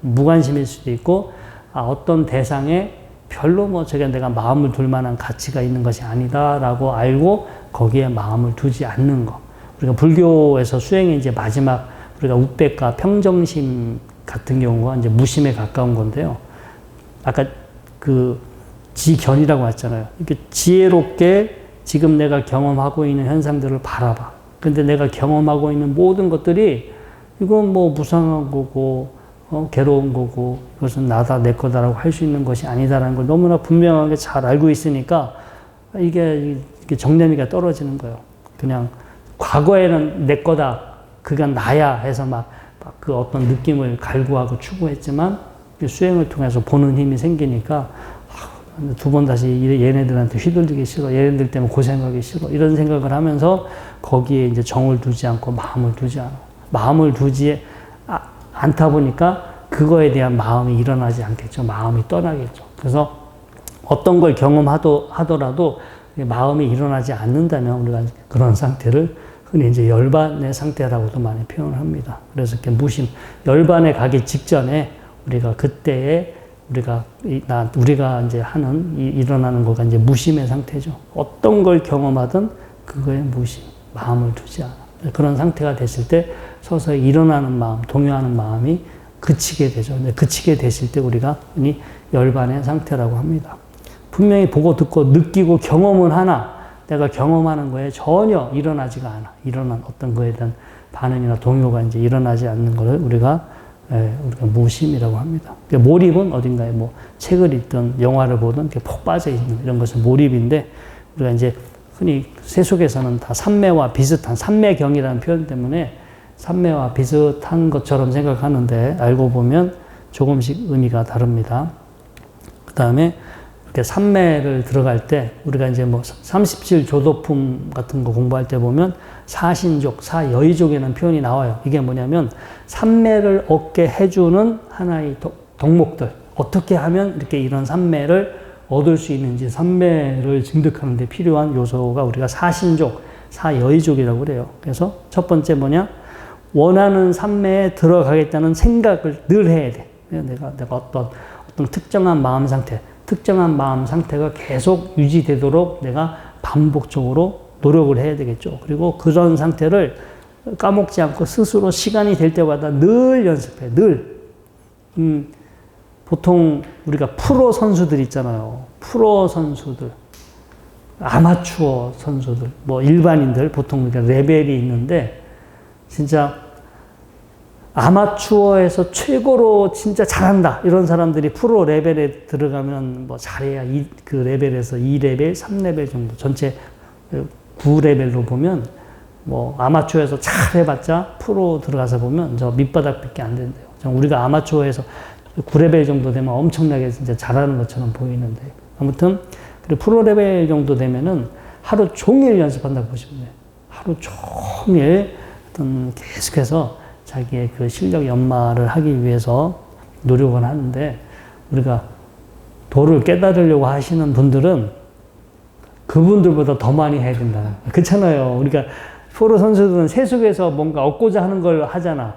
무관심일 수도 있고, 어떤 대상에 별로 내가 마음을 둘 만한 가치가 있는 것이 아니다라고 알고 거기에 마음을 두지 않는 거. 우리가 불교에서 수행의 이제 마지막 우리가 우백과 평정심 같은 경우가 이제 무심에 가까운 건데요. 아까 지견이라고 했잖아요. 이렇게 지혜롭게 지금 내가 경험하고 있는 현상들을 바라봐. 근데 내가 경험하고 있는 모든 것들이 이건 뭐 무상한 거고 괴로운 거고 이것은 나다 내 거다라고 할 수 있는 것이 아니다라는 걸 너무나 분명하게 잘 알고 있으니까 이게 정념이가 떨어지는 거예요. 그냥 과거에는 내 거다, 그건 나야 해서 막 그 어떤 느낌을 갈구하고 추구했지만 수행을 통해서 보는 힘이 생기니까 두 번 다시 얘네들한테 휘둘리기 싫어. 얘네들 때문에 고생하기 싫어. 이런 생각을 하면서 거기에 이제 정을 두지 않고 마음을 두지 않아. 마음을 두지 않다 보니까 그거에 대한 마음이 일어나지 않겠죠. 마음이 떠나겠죠. 그래서 어떤 걸 경험하더라도 마음이 일어나지 않는다면 우리가 그런 상태를 흔히 이제 열반의 상태라고도 많이 표현을 합니다. 그래서 이렇게 무심, 열반에 가기 직전에 우리가 그때에 우리가 이제 일어나는 거가 이제 무심의 상태죠. 어떤 걸 경험하든 그거에 무심, 마음을 두지 않아. 그런 상태가 됐을 때 서서히 일어나는 마음, 동요하는 마음이 그치게 되죠. 근데 그치게 됐을 때 우리가 흔히 열반의 상태라고 합니다. 분명히 보고 듣고 느끼고 경험은 하나 내가 경험하는 거에 전혀 일어나지가 않아. 일어난 어떤 거에 대한 반응이나 동요가 이제 일어나지 않는 것을 우리가 무심이라고 합니다. 몰입은 어딘가에 뭐 책을 읽든 영화를 보든 이렇게 푹 빠져 있는 이런 것은 몰입인데 우리가 이제 흔히 세속에서는 다 삼매와 비슷한 삼매경이라는 표현 때문에 삼매와 비슷한 것처럼 생각하는데 알고 보면 조금씩 의미가 다릅니다. 그 다음에 이렇게 삼매를 들어갈 때 우리가 이제 뭐 37조도품 같은 거 공부할 때 보면 사신족, 사여의족이라는 표현이 나와요. 이게 뭐냐면 삼매를 얻게 해주는 하나의 덕목들. 어떻게 하면 이렇게 이런 삼매를 얻을 수 있는지 삼매를 증득하는 데 필요한 요소가 우리가 사신족, 사여의족이라고 그래요. 그래서 첫 번째 뭐냐? 원하는 삼매에 들어가겠다는 생각을 늘 해야 돼. 내가 어떤 특정한 마음 상태가 계속 유지되도록 내가 반복적으로 노력을 해야 되겠죠. 그리고 그런 상태를 까먹지 않고 스스로 시간이 될 때마다 늘 연습해. 늘. 보통 우리가 프로 선수들 있잖아요. 프로 선수들. 아마추어 선수들. 뭐 일반인들. 보통 우리가 레벨이 있는데 진짜 아마추어에서 최고로 진짜 잘한다. 이런 사람들이 프로 레벨에 들어가면 뭐 잘해야 그 레벨에서 2레벨, 3레벨 정도. 전체 9레벨로 보면 뭐 아마추어에서 잘해봤자 프로 들어가서 보면 저 밑바닥밖에 안 된대요. 우리가 아마추어에서 9레벨 정도 되면 엄청나게 진짜 잘하는 것처럼 보이는데 아무튼 그리고 프로 레벨 정도 되면은 하루 종일 연습한다고 보시면 돼요. 하루 종일 계속해서 자기의 그 실력 연마를 하기 위해서 노력을 하는데 우리가 도를 깨달으려고 하시는 분들은 그분들보다 더 많이 해야 된다. 그렇잖아요. 우리가 프로 선수들은 세속에서 뭔가 얻고자 하는 걸 하잖아.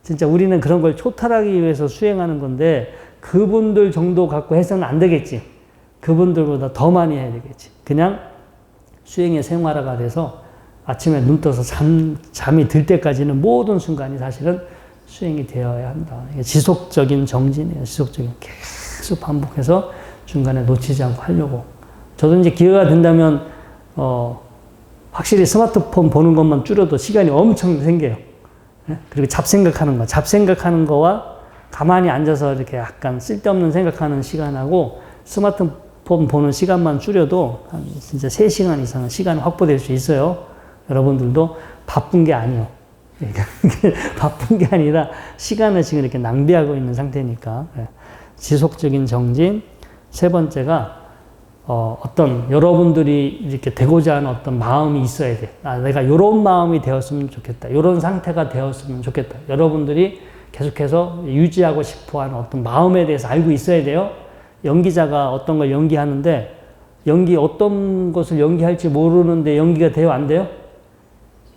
진짜 우리는 그런 걸 초탈하기 위해서 수행하는 건데 그분들 정도 갖고 해서는 안 되겠지. 그분들보다 더 많이 해야 되겠지. 그냥 수행의 생활화가 돼서 아침에 눈 떠서 잠이 들 때까지는 모든 순간이 사실은 수행이 되어야 한다. 이게 지속적인 정진이에요. 지속적인 계속 반복해서 중간에 놓치지 않고 하려고. 저도 이제 기회가 된다면 확실히 스마트폰 보는 것만 줄여도 시간이 엄청 생겨요. 그리고 잡생각하는 거와 가만히 앉아서 이렇게 약간 쓸데없는 생각하는 시간하고 스마트폰 보는 시간만 줄여도 한 진짜 3시간 이상은 시간이 확보될 수 있어요. 여러분들도 바쁜 게 아니에요. 바쁜 게 아니라 시간을 지금 이렇게 낭비하고 있는 상태니까. 지속적인 정진. 세 번째가 어떤 여러분들이 이렇게 되고자 하는 어떤 마음이 있어야 돼. 내가 이런 마음이 되었으면 좋겠다. 이런 상태가 되었으면 좋겠다. 여러분들이 계속해서 유지하고 싶어 하는 어떤 마음에 대해서 알고 있어야 돼요. 연기자가 어떤 걸 연기하는데 어떤 것을 연기할지 모르는데 연기가 돼요? 안 돼요?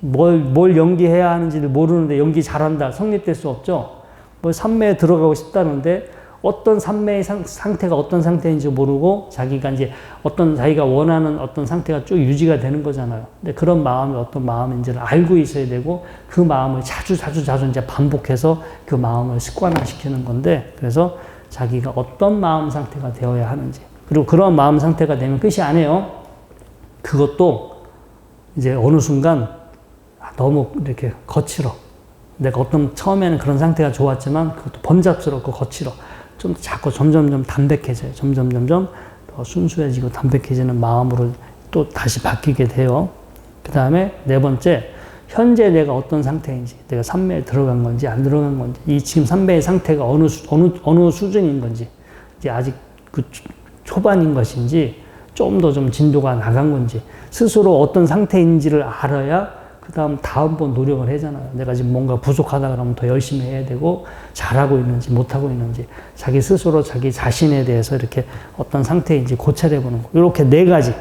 뭘 연기해야 하는지를 모르는데 연기 잘한다. 성립될 수 없죠. 뭐 삼매에 들어가고 싶다는데 어떤 삼매의 상태가 어떤 상태인지 모르고 자기가 원하는 어떤 상태가 쭉 유지가 되는 거잖아요. 근데 그런 마음이 어떤 마음인지를 알고 있어야 되고 그 마음을 자주 이제 반복해서 그 마음을 습관화시키는 건데 그래서 자기가 어떤 마음 상태가 되어야 하는지 그리고 그런 마음 상태가 되면 끝이 아니에요. 그것도 이제 어느 순간 너무 이렇게 거칠어. 내가 처음에는 그런 상태가 좋았지만 그것도 번잡스럽고 거칠어. 좀 자꾸 점점 담백해져요. 점점 더 순수해지고 담백해지는 마음으로 또 다시 바뀌게 돼요. 그 다음에 네 번째, 현재 내가 어떤 상태인지, 내가 삼매에 들어간 건지 안 들어간 건지, 이 지금 삼매의 상태가 어느 수준인 건지, 이제 아직 그 초반인 것인지 좀 더 좀 진도가 나간 건지 스스로 어떤 상태인지를 알아야 그 다음번 노력을 하잖아요. 내가 지금 뭔가 부족하다 그러면 더 열심히 해야 되고 잘하고 있는지 못하고 있는지 자기 스스로 자기 자신에 대해서 이렇게 어떤 상태인지 고찰해 보는 거. 이렇게 네 가지.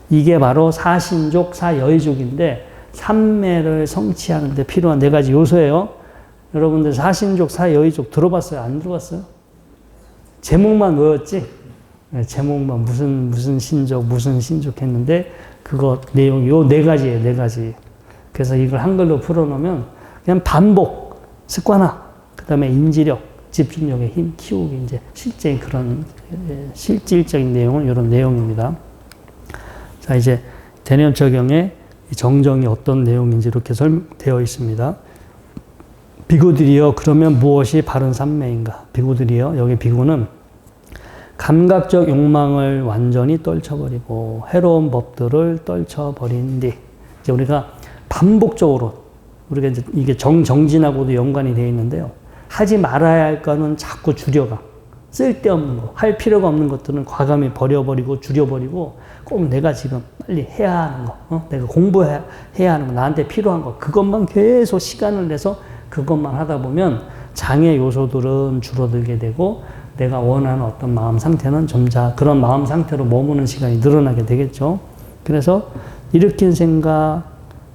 이게 바로 사신족, 사여의족인데 삼매를 성취하는 데 필요한 네 가지 요소예요. 여러분들 사신족, 사여의족 들어봤어요? 안 들어봤어요? 제목만 외웠지? 네, 제목만 무슨 신족, 무슨 신족 했는데 그거 내용이 요 네 가지예요. 네 가지. 그래서 이걸 한글로 풀어놓으면 그냥 반복, 습관화, 그 다음에 인지력, 집중력의 힘 키우기 이제 실제 그런 실질적인 내용은 이런 내용입니다. 자, 이제 대념 적용의 정정이 어떤 내용인지 이렇게 설명되어 있습니다. 비구들이여 그러면 무엇이 바른 삼매인가? 비구들이여 여기 비구는 감각적 욕망을 완전히 떨쳐버리고 해로운 법들을 떨쳐버린 뒤 이제 우리가 반복적으로 우리가 이제 이게 정진하고도 연관이 되어 있는데요. 하지 말아야 할 거는 자꾸 줄여가. 쓸데없는 거, 할 필요가 없는 것들은 과감히 버려버리고 줄여버리고 꼭 내가 지금 빨리 해야 하는 거, 내가 공부해야 하는 거, 나한테 필요한 거 그것만 계속 시간을 내서 그것만 하다 보면 장애 요소들은 줄어들게 되고 내가 원하는 어떤 마음 상태는 점차 그런 마음 상태로 머무는 시간이 늘어나게 되겠죠. 그래서 일으킨 생각,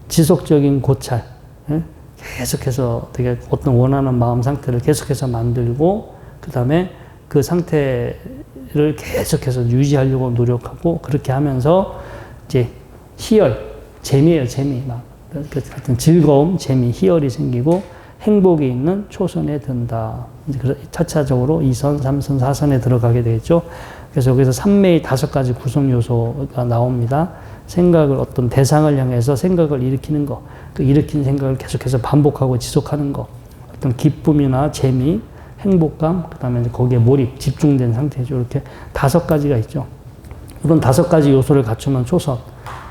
지속적인 고찰, 계속해서 되게 어떤 원하는 마음 상태를 계속해서 만들고 그 다음에 그 상태를 계속해서 유지하려고 노력하고 그렇게 하면서 이제 희열, 재미예요, 재미. 막 하여튼 즐거움, 재미, 희열이 생기고 행복이 있는 초선에 든다. 이제 차차적으로 2선, 3선, 4선에 들어가게 되겠죠. 그래서 여기서 삼매의 5가지 구성 요소가 나옵니다. 생각을 어떤 대상을 향해서 생각을 일으키는 거, 그 일으킨 생각을 계속해서 반복하고 지속하는 거, 어떤 기쁨이나 재미, 행복감, 그 다음에 거기에 몰입, 집중된 상태죠. 이렇게 5가지가 있죠. 이런 5가지 요소를 갖추면 초선.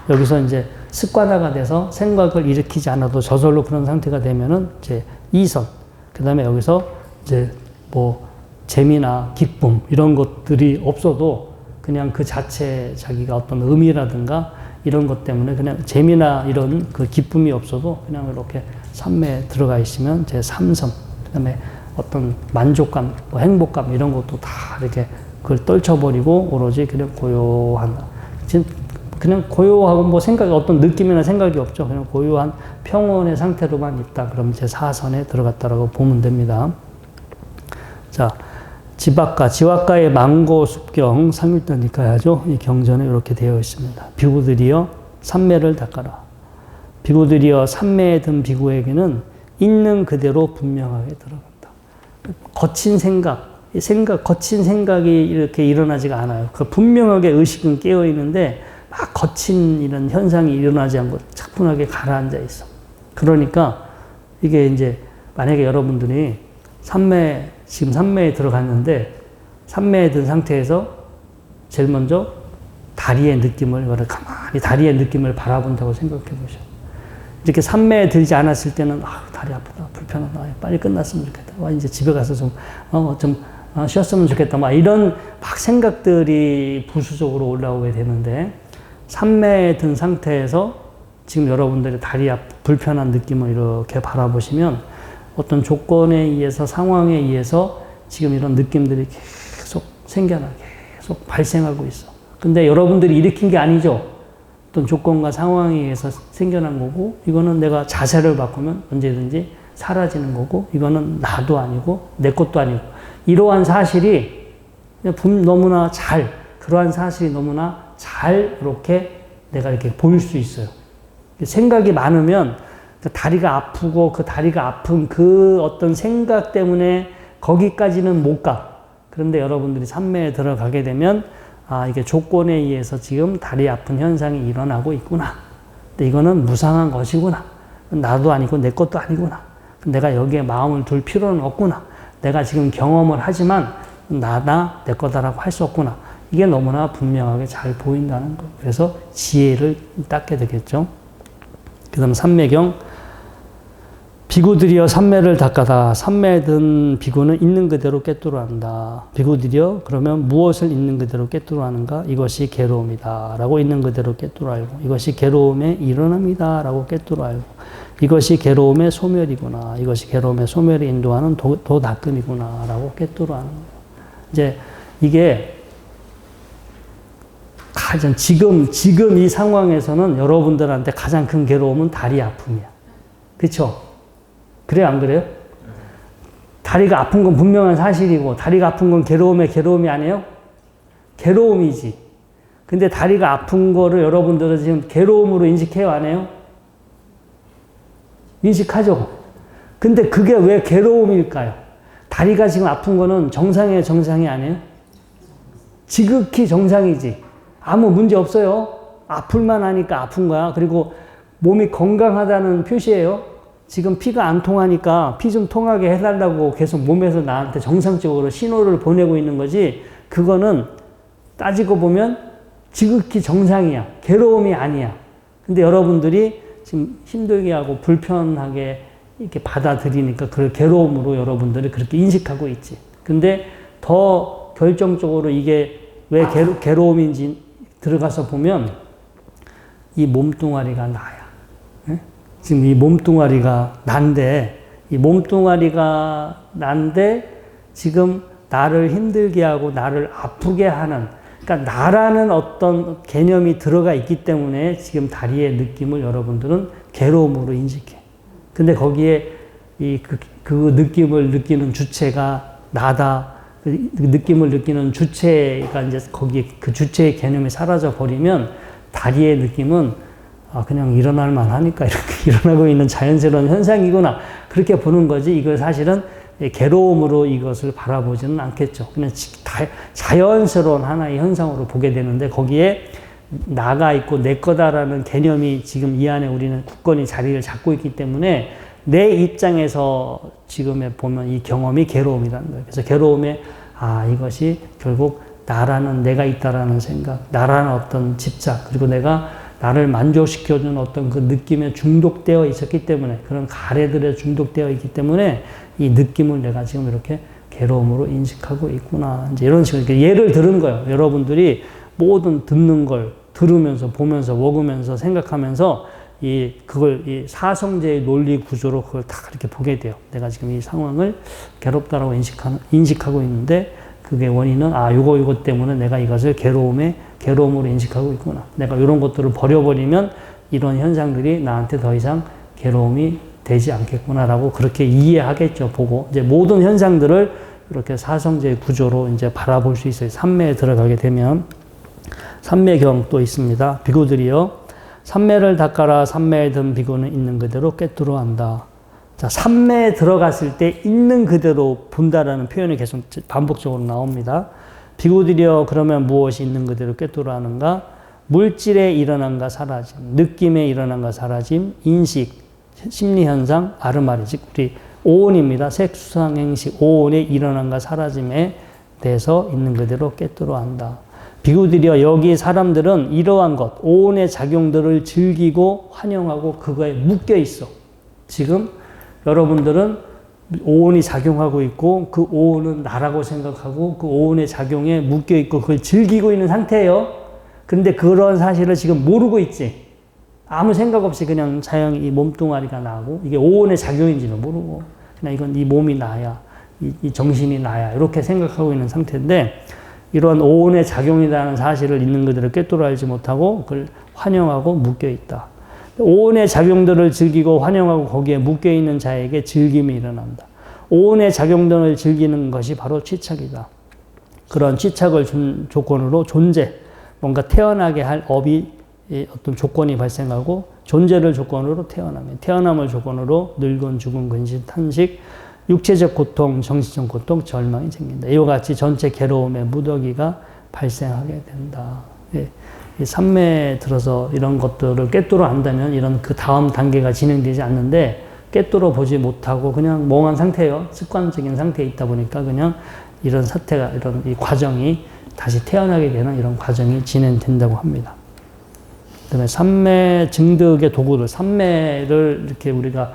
여기서 이제 습관화가 돼서 생각을 일으키지 않아도 저절로 그런 상태가 되면은 이제 2선. 그 다음에 여기서 이제 뭐 재미나 기쁨 이런 것들이 없어도 그냥 그 자체 자기가 어떤 의미라든가 이런 것 때문에 그냥 재미나 이런 그 기쁨이 없어도 그냥 이렇게 삼매에 들어가 있으면 제 3선. 그 다음에 어떤 만족감, 뭐 행복감 이런 것도 다 이렇게 그걸 떨쳐버리고 오로지 그냥 고요한, 그냥 고요하고 뭐 생각이 어떤 느낌이나 생각이 없죠. 그냥 고요한 평온의 상태로만 있다. 그럼 제 4선에 들어갔다라고 보면 됩니다. 자, 지박가, 지왁가의 망고 숲경 3일도니까야죠. 이 경전에 이렇게 되어 있습니다. 비구들이여 삼매를 닦아라. 비구들이여 삼매에 든 비구에게는 있는 그대로 분명하게 들어간다. 거친 거친 생각이 이렇게 일어나지가 않아요. 그 분명하게 의식은 깨어 있는데 막 거친 이런 현상이 일어나지 않고 차분하게 가라앉아 있어. 그러니까 이게 이제 만약에 여러분들이 지금 삼매에 들어갔는데 삼매에 든 상태에서 제일 먼저 다리의 느낌을 가만히 다리의 느낌을 바라본다고 생각해 보셔. 이렇게 삼매에 들지 않았을 때는 다리 아프다, 불편하다, 빨리 끝났으면 좋겠다, 이제 집에 가서 좀 쉬었으면 좋겠다, 막 이런 막 생각들이 부수적으로 올라오게 되는데 삼매에 든 상태에서 지금 여러분들이 다리 불편한 느낌을 이렇게 바라보시면 어떤 조건에 의해서 상황에 의해서 지금 이런 느낌들이 계속 계속 발생하고 있어. 근데 여러분들이 일으킨 게 아니죠. 어떤 조건과 상황에 의해서 생겨난 거고 이거는 내가 자세를 바꾸면 언제든지 사라지는 거고 이거는 나도 아니고 내 것도 아니고 이러한 사실이 너무나 그러한 사실이 너무나 잘 이렇게 내가 이렇게 보일 수 있어요. 생각이 많으면 다리가 아프고 그 다리가 아픈 그 어떤 생각 때문에 거기까지는 못 가. 그런데 여러분들이 삼매에 들어가게 되면 이게 조건에 의해서 지금 다리 아픈 현상이 일어나고 있구나. 근데 이거는 무상한 것이구나. 나도 아니고 내 것도 아니구나. 내가 여기에 마음을 둘 필요는 없구나. 내가 지금 경험을 하지만 나다 내 거다라고 할 수 없구나. 이게 너무나 분명하게 잘 보인다는 거. 그래서 지혜를 닦게 되겠죠. 그 다음 삼매경 비구들이여 삼매를 닦아다. 삼매에 든 비구는 있는 그대로 꿰뚫어 한다. 비구들이여 그러면 무엇을 있는 그대로 꿰뚫어 하는가? 이것이 괴로움이다 라고 있는 그대로 꿰뚫어 알고, 이것이 괴로움의 일어납니다 라고 꿰뚫어 알고, 이것이 괴로움의 소멸이구나, 이것이 괴로움의 소멸을 인도하는 도닦음이구나 라고 꿰뚫어 하는 거예요. 이제 이게 가장 지금 이 상황에서는 여러분들한테 가장 큰 괴로움은 다리 아픔이야. 그렇죠? 그래요, 안 그래요? 다리가 아픈 건 분명한 사실이고, 다리가 아픈 건 괴로움이 아니에요? 괴로움이지. 근데 다리가 아픈 거를 여러분들은 지금 괴로움으로 인식해요, 안 해요? 인식하죠? 근데 그게 왜 괴로움일까요? 다리가 지금 아픈 거는 정상이에요, 정상이 아니에요? 지극히 정상이지. 아무 문제 없어요. 아플만 하니까 아픈 거야. 그리고 몸이 건강하다는 표시예요. 지금 피가 안 통하니까 피 좀 통하게 해달라고 계속 몸에서 나한테 정상적으로 신호를 보내고 있는 거지, 그거는 따지고 보면 지극히 정상이야. 괴로움이 아니야. 근데 여러분들이 지금 힘들게 하고 불편하게 이렇게 받아들이니까 그걸 괴로움으로 여러분들이 그렇게 인식하고 있지. 근데 더 결정적으로 이게 왜 괴로움인지 들어가서 보면 이 몸뚱아리가 나야. 지금 이 몸뚱아리가 난데, 이 몸뚱아리가 난데 지금 나를 힘들게 하고 나를 아프게 하는, 그러니까 나라는 어떤 개념이 들어가 있기 때문에 지금 다리의 느낌을 여러분들은 괴로움으로 인식해. 근데 거기에 그 느낌을 느끼는 주체가 나다. 그 느낌을 느끼는 주체가 이제 거기에 그 주체의 개념이 사라져 버리면 다리의 느낌은 그냥 일어날 만하니까 이렇게 일어나고 있는 자연스러운 현상이구나, 그렇게 보는 거지, 이걸 사실은 괴로움으로 이것을 바라보지는 않겠죠. 그냥 자연스러운 하나의 현상으로 보게 되는데, 거기에 나가 있고 내 거다라는 개념이 지금 이 안에 우리는 굳건히 자리를 잡고 있기 때문에 내 입장에서 지금에 보면 이 경험이 괴로움이라는 거예요. 그래서 괴로움에 이것이 결국 나라는, 내가 있다라는 생각, 나라는 어떤 집착, 그리고 내가 나를 만족시켜주는 어떤 그 느낌에 중독되어 있었기 때문에, 그런 가래들에 중독되어 있기 때문에 이 느낌을 내가 지금 이렇게 괴로움으로 인식하고 있구나. 이제 이런 식으로 예를 들은 거예요. 여러분들이 모든 듣는 걸 들으면서, 보면서, 먹으면서, 생각하면서 그걸 이 사성제의 논리 구조로 그걸 다 이렇게 보게 돼요. 내가 지금 이 상황을 괴롭다라고 인식하고 있는데, 그게 원인은 요거 때문에 내가 이것을 괴로움으로 인식하고 있구나. 내가 이런 것들을 버려버리면 이런 현상들이 나한테 더 이상 괴로움이 되지 않겠구나라고 그렇게 이해하겠죠, 보고. 이제 모든 현상들을 이렇게 사성제의 구조로 이제 바라볼 수 있어요. 삼매에 들어가게 되면. 삼매경 또 있습니다. 비구들이여 삼매를 닦아라. 삼매에 든 비구는 있는 그대로 꿰뚫어 한다. 자, 삼매에 들어갔을 때 있는 그대로 본다라는 표현이 계속 반복적으로 나옵니다. 비구들이여 그러면 무엇이 있는 그대로 꿰뚫어 하는가? 물질에 일어난가 사라짐, 느낌에 일어난가 사라짐, 인식, 심리현상, 아르마리, 즉 우리 오온입니다. 색수상행식, 오온에 일어난가 사라짐에 대해서 있는 그대로 꿰뚫어 한다. 비구들이여 여기 사람들은 이러한 것, 오온의 작용들을 즐기고 환영하고 그거에 묶여 있어. 지금 여러분들은 오온이 작용하고 있고 그 오온은 나라고 생각하고 그 오온의 작용에 묶여 있고 그걸 즐기고 있는 상태예요. 근데 그런 사실을 지금 모르고 있지. 아무 생각 없이 그냥 자연히 이 몸뚱아리가 나고 이게 오온의 작용인지도 모르고 그냥 이건 이 몸이 나야, 이 정신이 나야 이렇게 생각하고 있는 상태인데, 이런 오온의 작용이라는 사실을 있는 그대로 꿰뚫어 알지 못하고 그걸 환영하고 묶여 있다. 오온의 작용들을 즐기고 환영하고 거기에 묶여있는 자에게 즐김이 일어난다. 오온의 작용들을 즐기는 것이 바로 취착이다. 그런 취착을 준 조건으로 존재, 뭔가 태어나게 할 업이 어떤 조건이 발생하고, 존재를 조건으로 태어남을 조건으로 늙은, 죽은, 근심, 탄식, 육체적 고통, 정신적 고통, 절망이 생긴다. 이와 같이 전체 괴로움의 무더기가 발생하게 된다. 이 삼매에 들어서 이런 것들을 꿰뚫어 안다면 이런 그 다음 단계가 진행되지 않는데, 꿰뚫어 보지 못하고 그냥 멍한 상태예요. 습관적인 상태에 있다 보니까 그냥 이런 사태가, 이런 이 과정이 다시 태어나게 되는 이런 과정이 진행된다고 합니다. 그 다음에 삼매 증득의 도구들, 삼매를 이렇게 우리가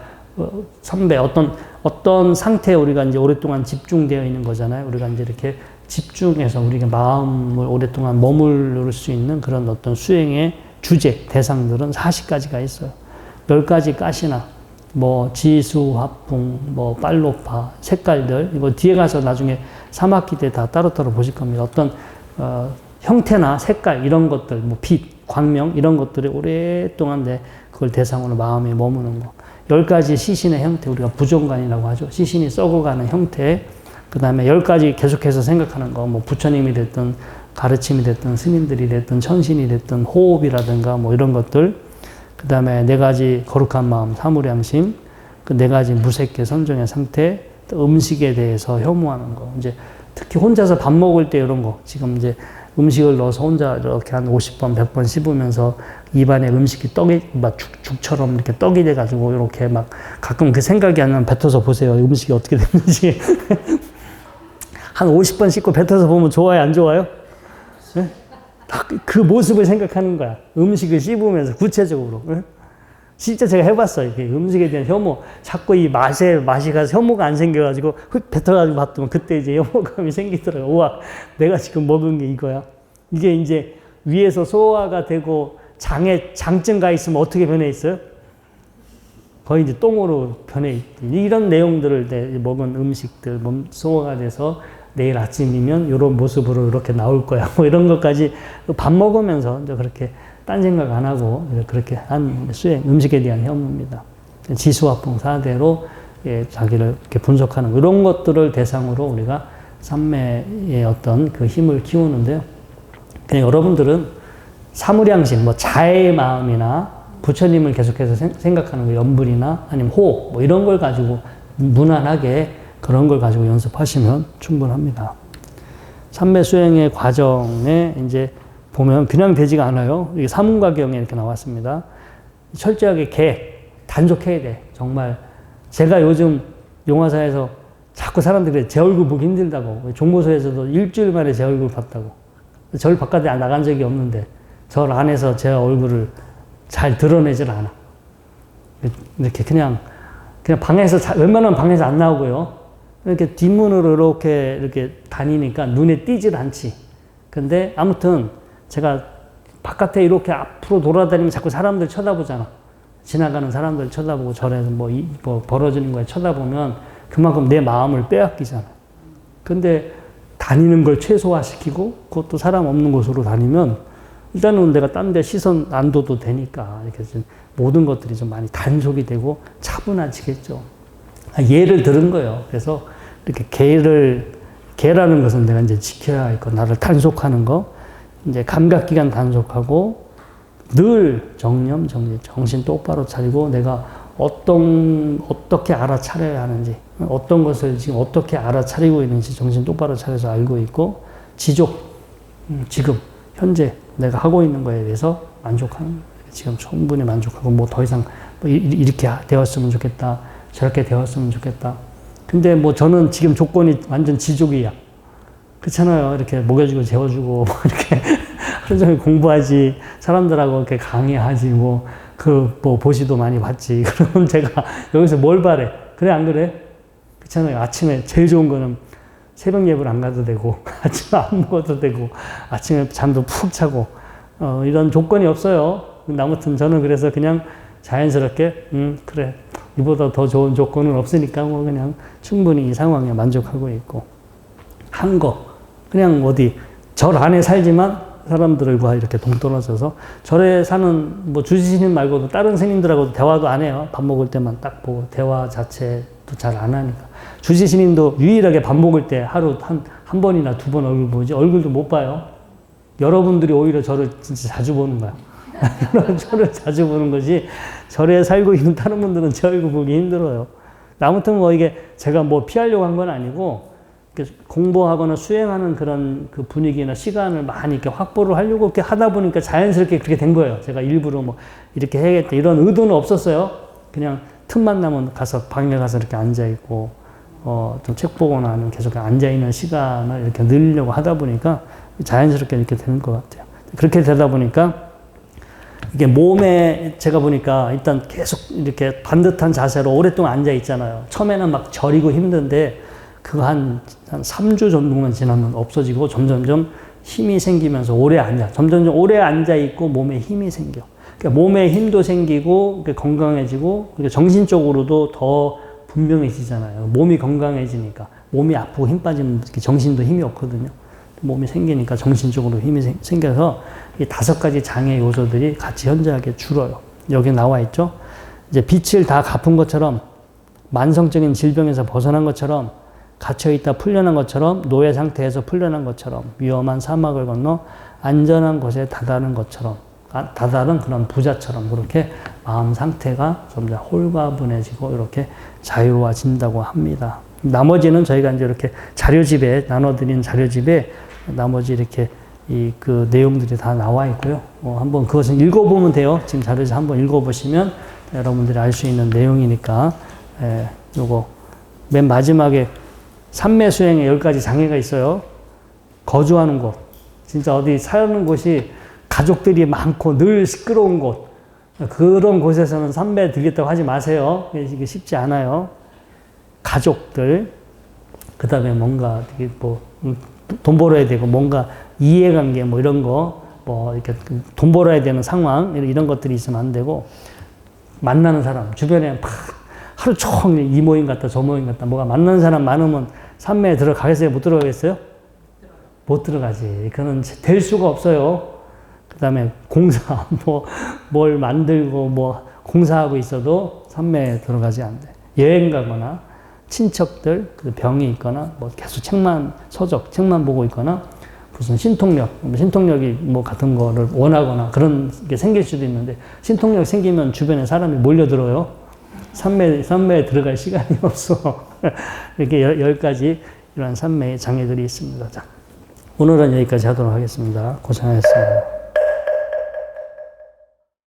선배, 어떤 상태에 우리가 이제 오랫동안 집중되어 있는 거잖아요. 우리가 이제 이렇게 집중해서 우리가 마음을 오랫동안 머무를 수 있는 그런 어떤 수행의 주제, 대상들은 40가지가 있어요. 10가지 가시나, 뭐, 지수, 화풍, 뭐, 빨로파, 색깔들, 이거 뒤에 가서 나중에 3학기 때 다 따로따로 보실 겁니다. 어떤, 형태나 색깔, 이런 것들, 뭐, 빛, 광명, 이런 것들이 오랫동안 그걸 대상으로 마음에 머무는 거. 10가지 시신의 형태, 우리가 부존간이라고 하죠. 시신이 썩어가는 형태. 그 다음에 10가지 계속해서 생각하는 거, 뭐, 부처님이 됐든, 가르침이 됐든, 스님들이 됐든, 천신이 됐든, 호흡이라든가, 뭐, 이런 것들. 그 다음에 4가지 거룩한 마음, 사무량심, 그 4가지 무색계 선정의 상태, 또 음식에 대해서 혐오하는 거. 이제 특히 혼자서 밥 먹을 때 이런 거. 지금 이제 음식을 넣어서 혼자 이렇게 한 50번, 100번 씹으면서 입안에 음식이 막 죽처럼 이렇게 떡이 돼가지고 이렇게 막 가끔 그 생각이 안 나면 뱉어서 보세요. 음식이 어떻게 됐는지. 한 50번 씹고 뱉어서 보면 좋아요, 안 좋아요? 네? 그 모습을 생각하는 거야. 음식을 씹으면서 구체적으로. 진짜 제가 해봤어요. 음식에 대한 혐오. 자꾸 이 맛이 가서 혐오가 안 생겨가지고 흙 뱉어가지고 봤더니 그때 이제 혐오감이 생기더라고요. 우와, 내가 지금 먹은 게 이거야. 이게 이제 위에서 소화가 되고 장에 장증 가 있으면 어떻게 변해 있어요? 거의 이제 똥으로 변해 있지. 이런 내용들을 먹은 음식들, 소화가 돼서 내일 아침이면 이런 모습으로 이렇게 나올 거야. 뭐 이런 것까지 밥 먹으면서 이제 그렇게 딴 생각 안 하고 그렇게 한 수행, 음식에 대한 혐오입니다. 지수화풍 4대로 자기를 이렇게 분석하는 이런 것들을 대상으로 우리가 삼매의 어떤 그 힘을 키우는데요. 그냥 여러분들은 사무량심, 뭐 자의 마음이나 부처님을 계속해서 생각하는 거, 염불이나 아니면 호흡, 뭐 이런 걸 가지고 무난하게 그런 걸 가지고 연습하시면 충분합니다. 삼매 수행의 과정에 이제 보면 그냥 되지가 않아요. 이게 사문과경에 이렇게 나왔습니다. 철저하게 계획, 단속해야 돼. 정말. 제가 요즘 용화사에서 자꾸 사람들이 제 얼굴 보기 힘들다고. 종보소에서도 일주일 만에 제 얼굴 봤다고. 절 바깥에 나간 적이 없는데 절 안에서 제 얼굴을 잘 드러내질 않아. 이렇게 그냥 방에서, 웬만하면 방에서 안 나오고요. 이렇게 뒷문으로 이렇게 다니니까 눈에 띄질 않지. 근데 아무튼 제가 바깥에 이렇게 앞으로 돌아다니면 자꾸 사람들 쳐다보잖아. 지나가는 사람들 쳐다보고 절에서 뭐 벌어지는 거에 쳐다보면 그만큼 내 마음을 빼앗기잖아. 근데 다니는 걸 최소화시키고 그것도 사람 없는 곳으로 다니면 일단은 내가 딴 데 시선 안 둬도 되니까 이렇게 좀 모든 것들이 좀 많이 단속이 되고 차분해지겠죠. 예를 들은 거예요. 그래서 이렇게 개라는 것은 내가 이제 지켜야 할 거, 나를 단속하는 거, 이제 감각기관 단속하고 늘 정념, 정신 똑바로 차리고 내가 어떻게 알아차려야 하는지, 어떤 것을 지금 어떻게 알아차리고 있는지 정신 똑바로 차려서 알고 있고, 지금, 현재 내가 하고 있는 거에 대해서 만족하는 거예요. 지금 충분히 만족하고, 뭐 더 이상 이렇게 되었으면 좋겠다, 저렇게 되었으면 좋겠다. 근데 뭐 저는 지금 조건이 완전 지족이야. 그렇잖아요. 이렇게 먹여주고 재워주고, 뭐 이렇게 하루 종일 공부하지, 사람들하고 이렇게 강의하지, 뭐 보시도 많이 받지. 그러면 제가 여기서 뭘 바래? 그래, 안 그래? 그렇잖아요. 아침에 제일 좋은 거는 새벽 예불 안 가도 되고, 아침에 안 먹어도 되고, 아침에 잠도 푹 자고, 이런 조건이 없어요. 아무튼 저는 그래서 그냥 자연스럽게, 그래. 이보다 더 좋은 조건은 없으니까 뭐 그냥 충분히 이 상황에 만족하고 있고. 한 거. 그냥 어디, 절 안에 살지만 사람들과 이렇게 동떨어져서 절에 사는 뭐 주지스님 말고도 다른 스님들하고도 대화도 안 해요. 밥 먹을 때만 딱 보고 대화 자체도 잘 안 하니까. 주지스님도 유일하게 밥 먹을 때 하루 한 번이나 2번 얼굴 보지 얼굴도 못 봐요. 여러분들이 오히려 저를 진짜 자주 보는 거야. 저를 자주 보는 거지 절에 살고 있는 다른 분들은 제 얼굴 보기 힘들어요. 아무튼 뭐 이게 제가 뭐 피하려고 한 건 아니고 공부하거나 수행하는 그런 그 분위기나 시간을 많이 이렇게 확보를 하려고 이렇게 하다 보니까 자연스럽게 그렇게 된 거예요. 제가 일부러 뭐 이렇게 해야겠다 이런 의도는 없었어요. 그냥 틈만 나면 가서 방에 가서 이렇게 앉아 있고 좀 책 보거나 하는 계속 앉아 있는 시간을 이렇게 늘리려고 하다 보니까 자연스럽게 이렇게 되는 것 같아요. 그렇게 되다 보니까 이게 몸에 제가 보니까 일단 계속 이렇게 반듯한 자세로 오랫동안 앉아 있잖아요. 처음에는 막 저리고 힘든데 그거 한 3주 정도만 지나면 없어지고 점점점 힘이 생기면서 오래 점점점 오래 앉아 있고 몸에 힘이 생겨. 그러니까 몸에 힘도 생기고 건강해지고 정신적으로도 더 분명해지잖아요. 몸이 건강해지니까. 몸이 아프고 힘 빠지면 정신도 힘이 없거든요. 몸이 생기니까 정신적으로 힘이 생겨서 이 5가지 장애 요소들이 같이 현저하게 줄어요. 여기 나와 있죠. 이제 빛을 다 갚은 것처럼 만성적인 질병에서 벗어난 것처럼 갇혀있다 풀려난 것처럼 노예 상태에서 풀려난 것처럼 위험한 사막을 건너 안전한 곳에 다다른 것처럼 다다른 그런 부자처럼 그렇게 마음 상태가 점점 홀가분해지고 이렇게 자유로워진다고 합니다. 나머지는 저희가 이제 이렇게 자료집에 나눠드린 자료집에 나머지 이렇게 그 내용들이 다 나와 있고요. 한번 그것은 읽어보면 돼요. 지금 자료집 한번 읽어보시면 여러분들이 알 수 있는 내용이니까 요거 맨 마지막에 삼매 수행에 10가지 장애가 있어요. 거주하는 곳, 진짜 어디 사는 곳이 가족들이 많고 늘 시끄러운 곳, 그런 곳에서는 삼매 들겠다고 하지 마세요. 이게 쉽지 않아요. 가족들, 그 다음에 뭔가 되게 돈 벌어야 되고 뭔가 이해관계 이런 거 이렇게 돈 벌어야 되는 상황 이런 것들이 있으면 안 되고 만나는 사람 주변에 막 하루 종일 이 모임 갔다 저 모임 갔다 뭐가 만나는 사람 많으면 삼매에 들어가겠어요? 못 들어가겠어요? 못 들어가지. 그거는 될 수가 없어요. 그 다음에 공사 뭘 만들고 공사하고 있어도 삼매에 들어가지 안 돼. 여행 가거나 친척들 병이 있거나 계속 책만 보고 있거나 무슨 신통력이 같은 거를 원하거나 그런 게 생길 수도 있는데 신통력 생기면 주변에 사람이 몰려들어요. 삼매에 들어갈 시간이 없어. 이렇게 10가지 이런 삼매의 장애들이 있습니다. 자, 오늘은 여기까지 하도록 하겠습니다. 고생하셨습니다.